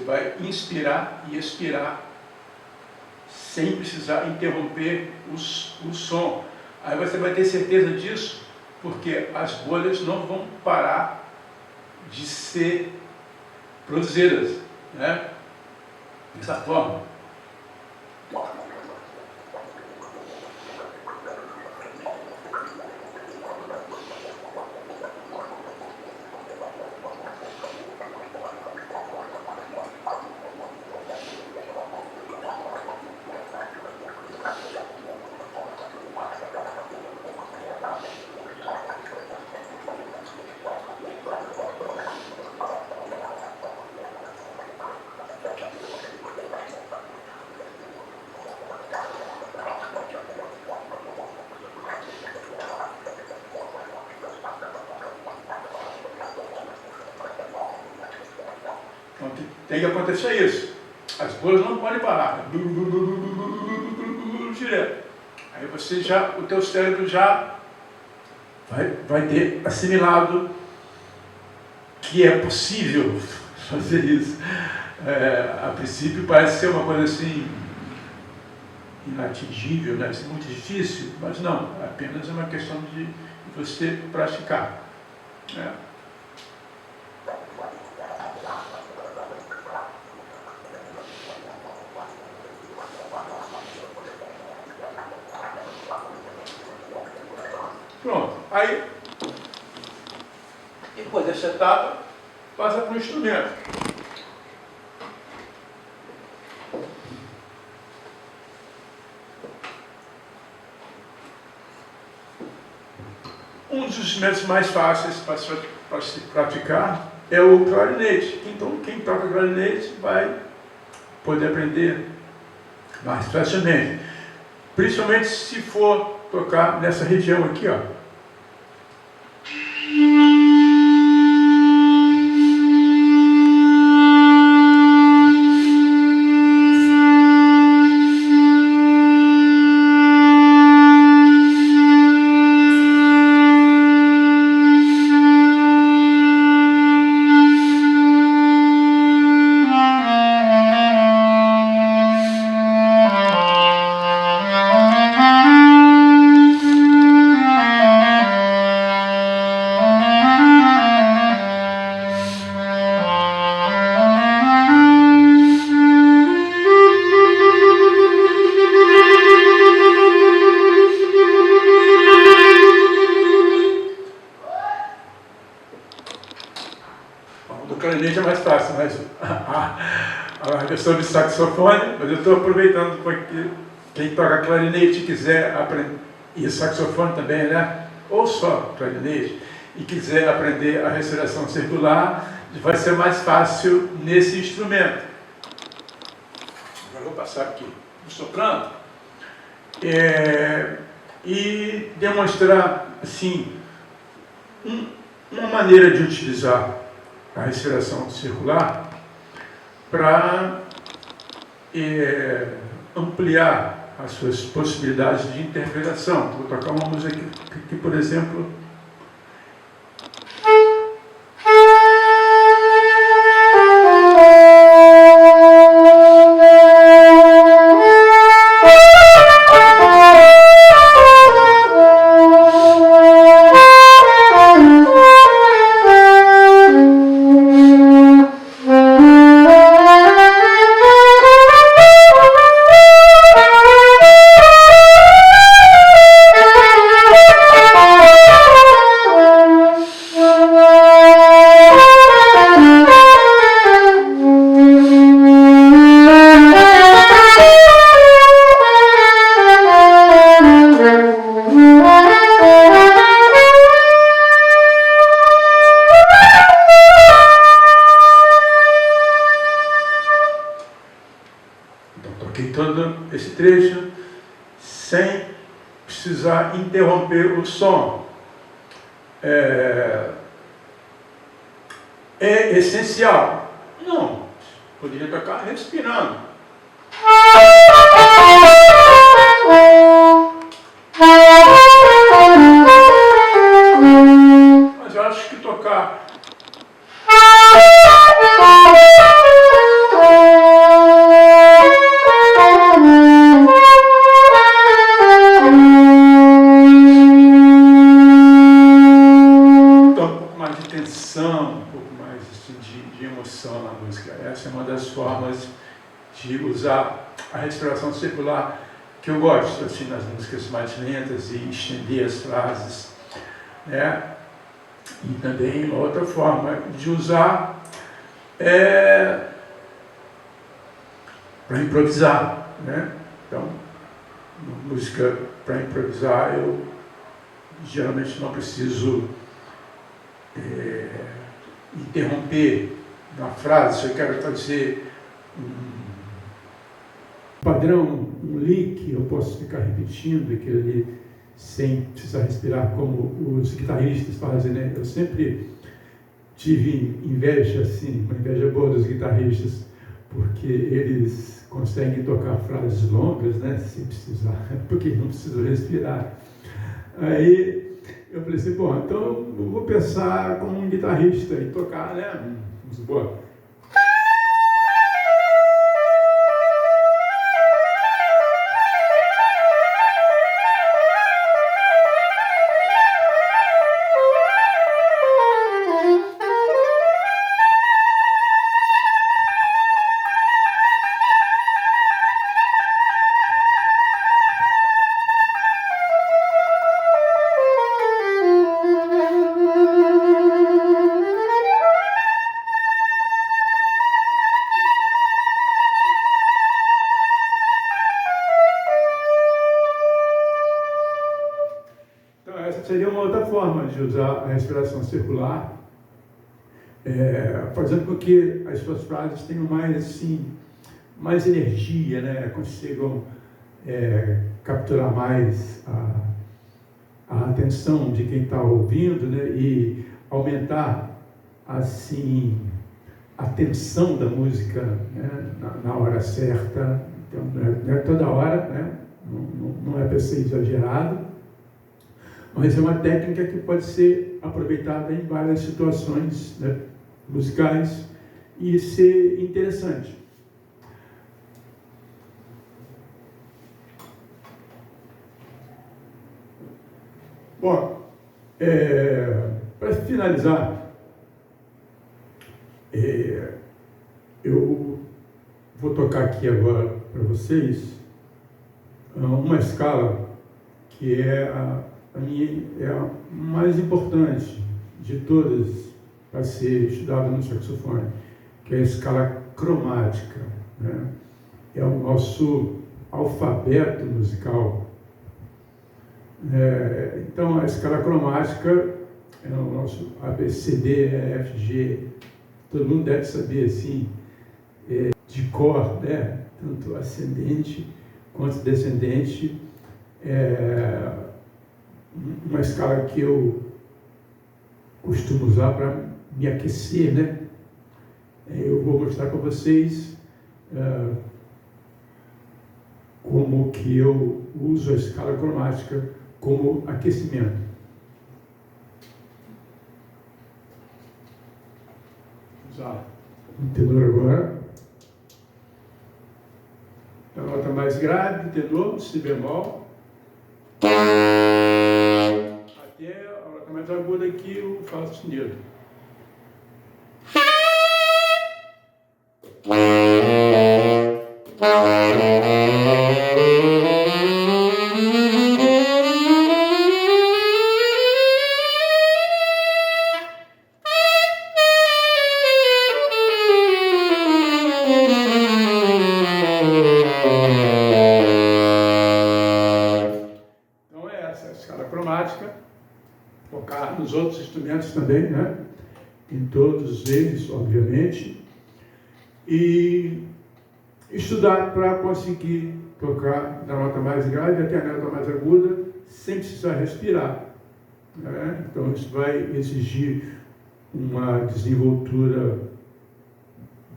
vai inspirar e expirar sem precisar interromper o som. Aí você vai ter certeza disso, porque as bolhas não vão parar de ser produzidas, né? Dessa forma. Então tem que acontecer isso. As bolhas não podem parar. Direto. Aí você já, o teu cérebro já vai ter assimilado que é possível fazer isso. A princípio parece ser uma coisa assim inatingível, né? Isso é muito difícil, mas não, apenas é uma questão de você praticar. Pronto, aí, depois dessa etapa, passa para o instrumento. Um dos instrumentos mais fáceis para se praticar é o clarinete. Então, quem toca clarinete vai poder aprender mais facilmente. Principalmente se for tocar nessa região aqui, ó. clarinete é mais fácil, mas a questão de saxofone, mas eu estou aproveitando porque quem toca clarinete e quiser aprender, e saxofone também, né? Ou só clarinete, e quiser aprender a respiração circular, vai ser mais fácil nesse instrumento. Agora vou passar aqui o soprano e demonstrar assim uma maneira de utilizar a respiração circular para ampliar as suas possibilidades de interpretação. Vou tocar uma música aqui, por exemplo. Esse trecho sem precisar interromper o som. É essencial? Não. Poderia tocar respirando. Mas eu acho que tocar um pouco mais assim, de emoção na música. Essa é uma das formas de usar a respiração circular que eu gosto, assim, nas músicas mais lentas, e estender as frases, né? E também uma outra forma de usar para improvisar, né? Então, música para improvisar, eu geralmente não preciso interromper na frase. Se eu quero fazer um padrão, um lick, eu posso ficar repetindo aquilo ali sem precisar respirar, como os guitarristas fazem, né? Eu sempre tive inveja, assim, uma inveja boa dos guitarristas, porque eles conseguem tocar frases longas, né, sem precisar, porque não precisam respirar. Aí eu falei assim, bom, então eu vou pensar como um guitarrista e tocar, né? Vamos supor. Seria uma outra forma de usar a respiração circular, fazendo com que as suas frases tenham mais, assim, mais energia, né? Consigam capturar mais a atenção de quem está ouvindo, né? E aumentar, assim, a tensão da música, né? na hora certa. Então, não é toda hora, né? Não é para ser exagerado, mas é uma técnica que pode ser aproveitada em várias situações, né, musicais, e ser interessante. Bom, para finalizar, eu vou tocar aqui agora para vocês uma escala que é a mais importante de todas para ser estudada no saxofone, que é a escala cromática, né? É o nosso alfabeto musical. Então, a escala cromática é o nosso A, B, C, D, E, F, G. Todo mundo deve saber, assim, de cor, né? Tanto ascendente quanto descendente. Uma escala que eu costumo usar para me aquecer, né? Eu vou mostrar para vocês como que eu uso a escala cromática como aquecimento. Vamos usar o tenor agora. A nota mais grave do tenor, si bemol. Até a nota mais aguda aqui, o fá sustenido. Então é essa a escala cromática. Tocar nos outros instrumentos também, né? Em todos eles, obviamente. E estudar para conseguir tocar da nota mais grave até a nota mais aguda, sem precisar respirar, né? Então isso vai exigir uma desenvoltura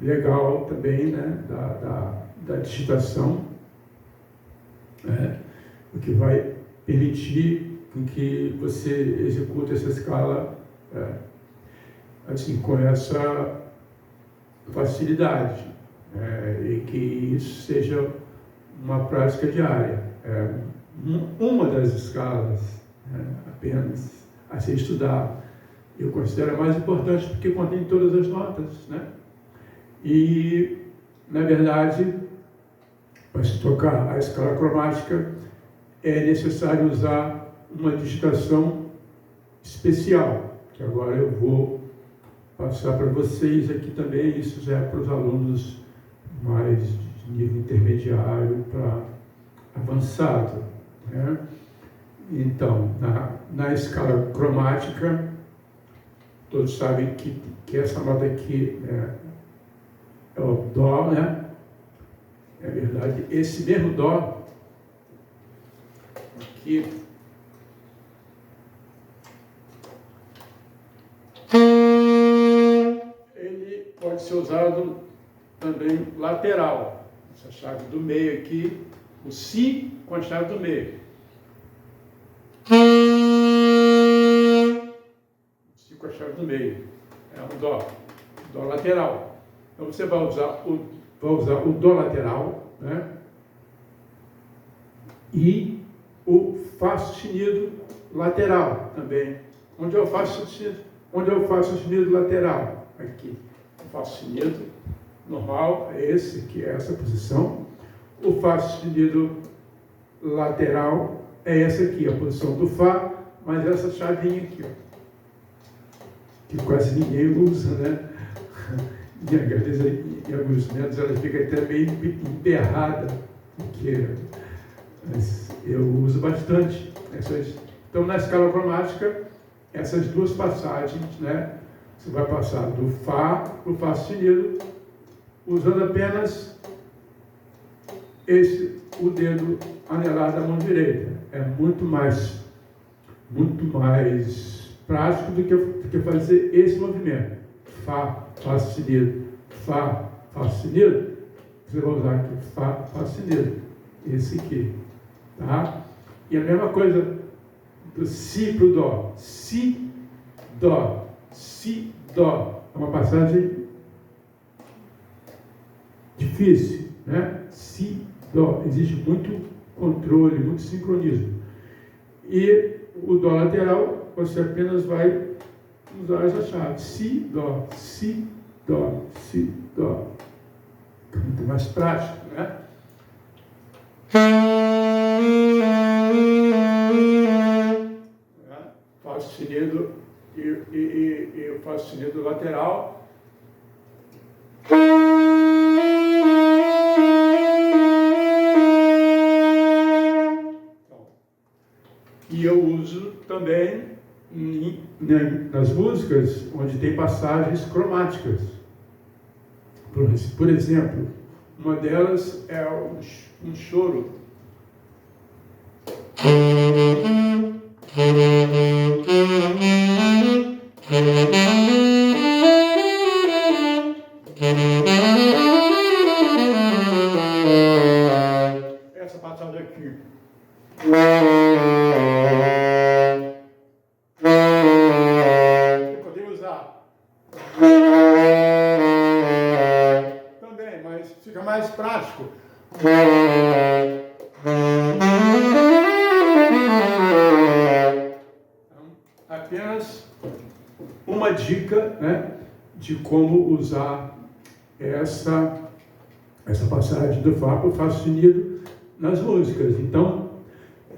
legal também, né? da digitação, né? O que vai permitir que você execute essa escala assim, com essa facilidade, e que isso seja uma prática diária. Uma das escalas, apenas a ser estudada. Eu considero a mais importante porque contém todas as notas, né? E, na verdade, para se tocar a escala cromática, é necessário usar uma digitação especial, que agora eu vou passar para vocês aqui também. Isso já é para os alunos mais de nível intermediário para avançado, né? Então, na escala cromática, todos sabem que essa nota aqui é o Dó, né? É verdade, esse mesmo Dó aqui ele pode ser usado também lateral. Essa chave do meio aqui, o Si com a chave do meio. O Si com a chave do meio. É um Dó lateral. Então você vai usar o Dó lateral, né? E o Fá sustenido lateral também. Onde eu faço sustenido lateral? Aqui. O Fá sustenido normal é esse, que é essa posição. O Fá sustenido lateral é essa aqui, a posição do Fá, mas essa chavinha aqui, ó, que quase ninguém usa, né? E às vezes, em alguns instrumentos ela fica até meio emperrada, porque eu uso bastante essas. Então, na escala cromática, essas duas passagens, né? Você vai passar do Fá para o Fá sustenido, usando apenas o dedo anelar da mão direita. É muito mais prático do que fazer esse movimento. Fá, Fá sustenido, Fá, Fá sustenido. Você vai usar aqui Fá, Fá sustenido. Esse aqui, tá? E a mesma coisa do Si para o Dó. Si, Dó, Si, Dó. É uma passagem difícil, né? Si, Dó. Exige muito controle, muito sincronismo. E o Dó lateral, você apenas vai usar essa chave. Si, Dó, Si, Dó, Si, Dó. É muito mais prático, né? Fá sustenido e o Fá Fá sustenido lateral. E eu uso também nas músicas onde tem passagens cromáticas. Por exemplo, uma delas é um choro. Essa passagem aqui. Eu poderia usar também, mas fica mais prático. Apenas uma dica, né, de como usar essa passagem do Fá para o Fá sustenido nas músicas. Então,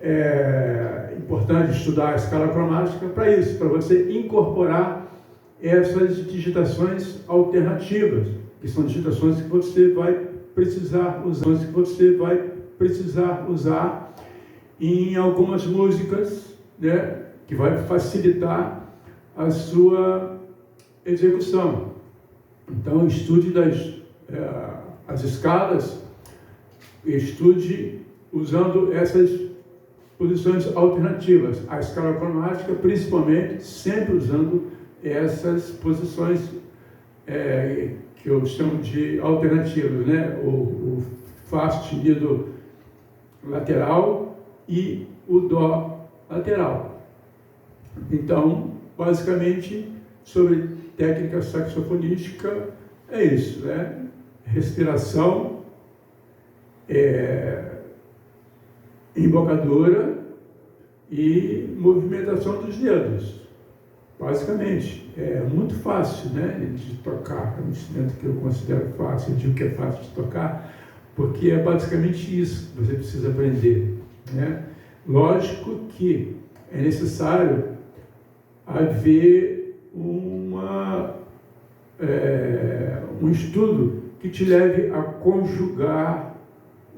é importante estudar a escala cromática para isso, para você incorporar essas digitações alternativas, que são digitações que você vai precisar usar em algumas músicas, né, que vai facilitar a sua execução. Então, estude as escalas, estude usando essas posições alternativas. A escala cromática, principalmente, sempre usando essas posições que eu chamo de alternativas, né? O Fá sustenido lateral e o Dó lateral. Então, basicamente, sobre técnica saxofonística, é isso, né? Respiração, embocadura e movimentação dos dedos. Basicamente, é muito fácil, né, de tocar. É um instrumento que eu considero fácil, eu digo que é fácil de tocar, porque é basicamente isso que você precisa aprender, né? Lógico que é necessário haver um estudo que te leve a conjugar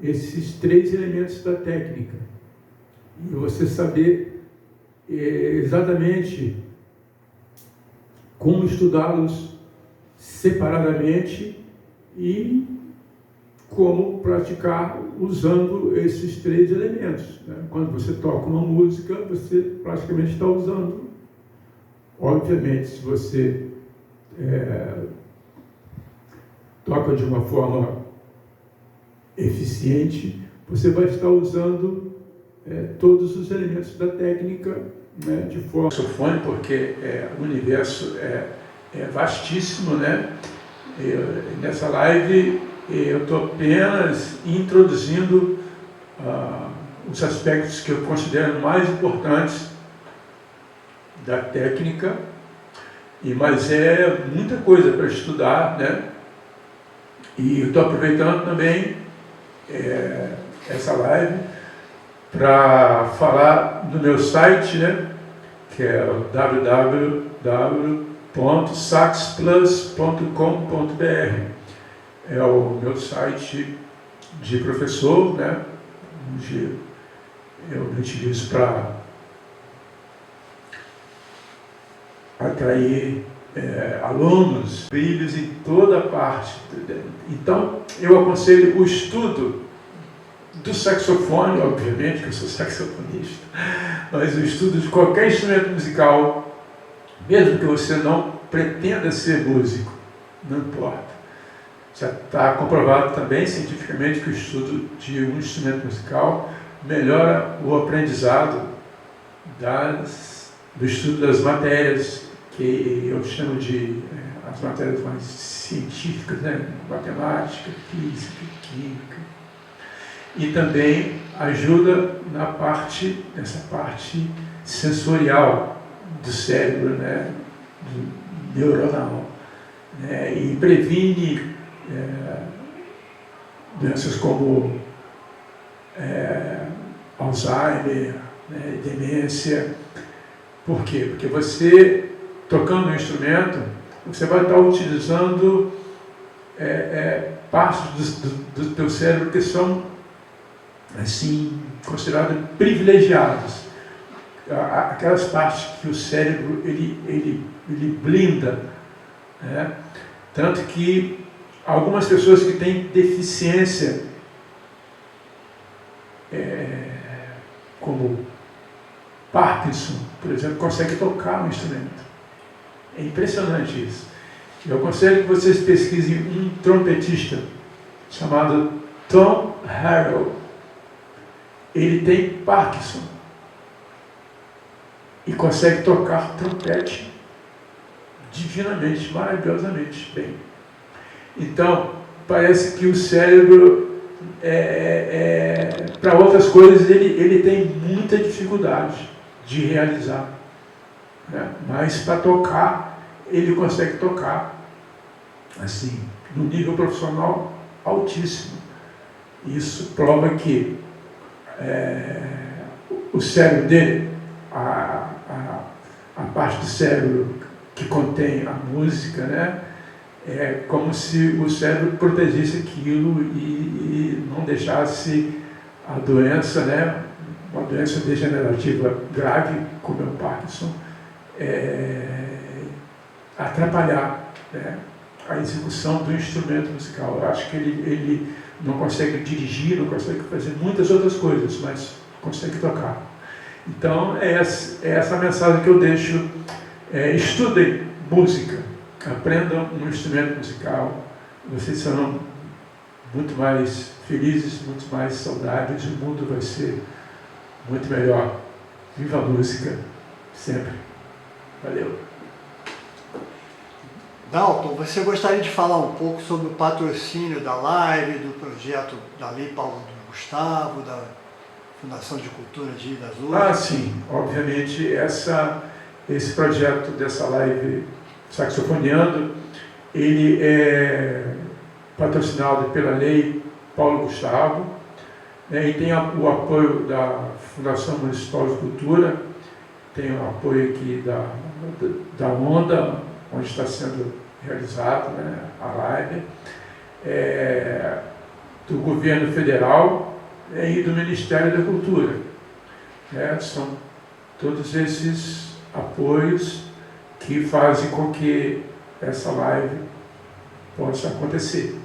esses três elementos da técnica. E você saber exatamente como estudá-los separadamente e como praticar usando esses três elementos, né? Quando você toca uma música, você praticamente está usando. Obviamente, se você toca de uma forma eficiente, você vai estar usando todos os elementos da técnica, né, de forma saxofone, porque o universo é vastíssimo, né? Nessa live eu estou apenas introduzindo os aspectos que eu considero mais importantes da técnica, mas é muita coisa para estudar, né? E eu estou aproveitando também essa live para falar do meu site, né, que é o www.saxplus.com.br. É o meu site de professor, né, onde eu utilizo para atrair alunos, brilhos em toda parte. Então, eu aconselho o estudo do saxofone, obviamente, que eu sou saxofonista, mas o estudo de qualquer instrumento musical, mesmo que você não pretenda ser músico, não importa. Já está comprovado também cientificamente que o estudo de um instrumento musical melhora o aprendizado do estudo das matérias, que eu chamo de as matérias mais científicas, né? Matemática, física, química. E também ajuda nessa parte sensorial do cérebro, né? Do neuronal, né? E previne doenças como Alzheimer, né? Demência. Por quê? Porque você, tocando um instrumento, você vai estar utilizando partes do teu cérebro que são, assim, consideradas privilegiadas. Aquelas partes que o cérebro ele blinda, né? Tanto que algumas pessoas que têm deficiência, como Parkinson, por exemplo, conseguem tocar um instrumento. É impressionante isso. Eu aconselho que vocês pesquisem um trompetista chamado Tom Harrell. Ele tem Parkinson e consegue tocar trompete divinamente, maravilhosamente bem. Então, parece que o cérebro, para outras coisas, ele tem muita dificuldade de realizar, né? Mas para tocar, ele consegue tocar, assim, no nível profissional altíssimo. Isso prova que o cérebro dele, a parte do cérebro que contém a música, né? É como se o cérebro protegesse aquilo e não deixasse a doença, né? Uma doença degenerativa grave, como é o Parkinson, atrapalhar, né, a execução do instrumento musical. Eu acho que ele não consegue dirigir, não consegue fazer muitas outras coisas, mas consegue tocar. Então, é essa mensagem que eu deixo. Estudem música, aprendam um instrumento musical, vocês serão muito mais felizes, muito mais saudáveis, o mundo vai ser muito melhor. Viva a música, sempre. Valeu. Dalton, você gostaria de falar um pouco sobre o patrocínio da live, do projeto da Lei Paulo Gustavo, da Fundação de Cultura de Ilha Azul? Sim, obviamente, esse projeto dessa live Saxofoneando, ele é patrocinado pela Lei Paulo Gustavo, né, e tem o apoio da Fundação Municipal de Cultura, tem o apoio aqui da Onda, onde está sendo realizado, né, a live, do governo federal, e do Ministério da Cultura. São todos esses apoios que fazem com que essa live possa acontecer.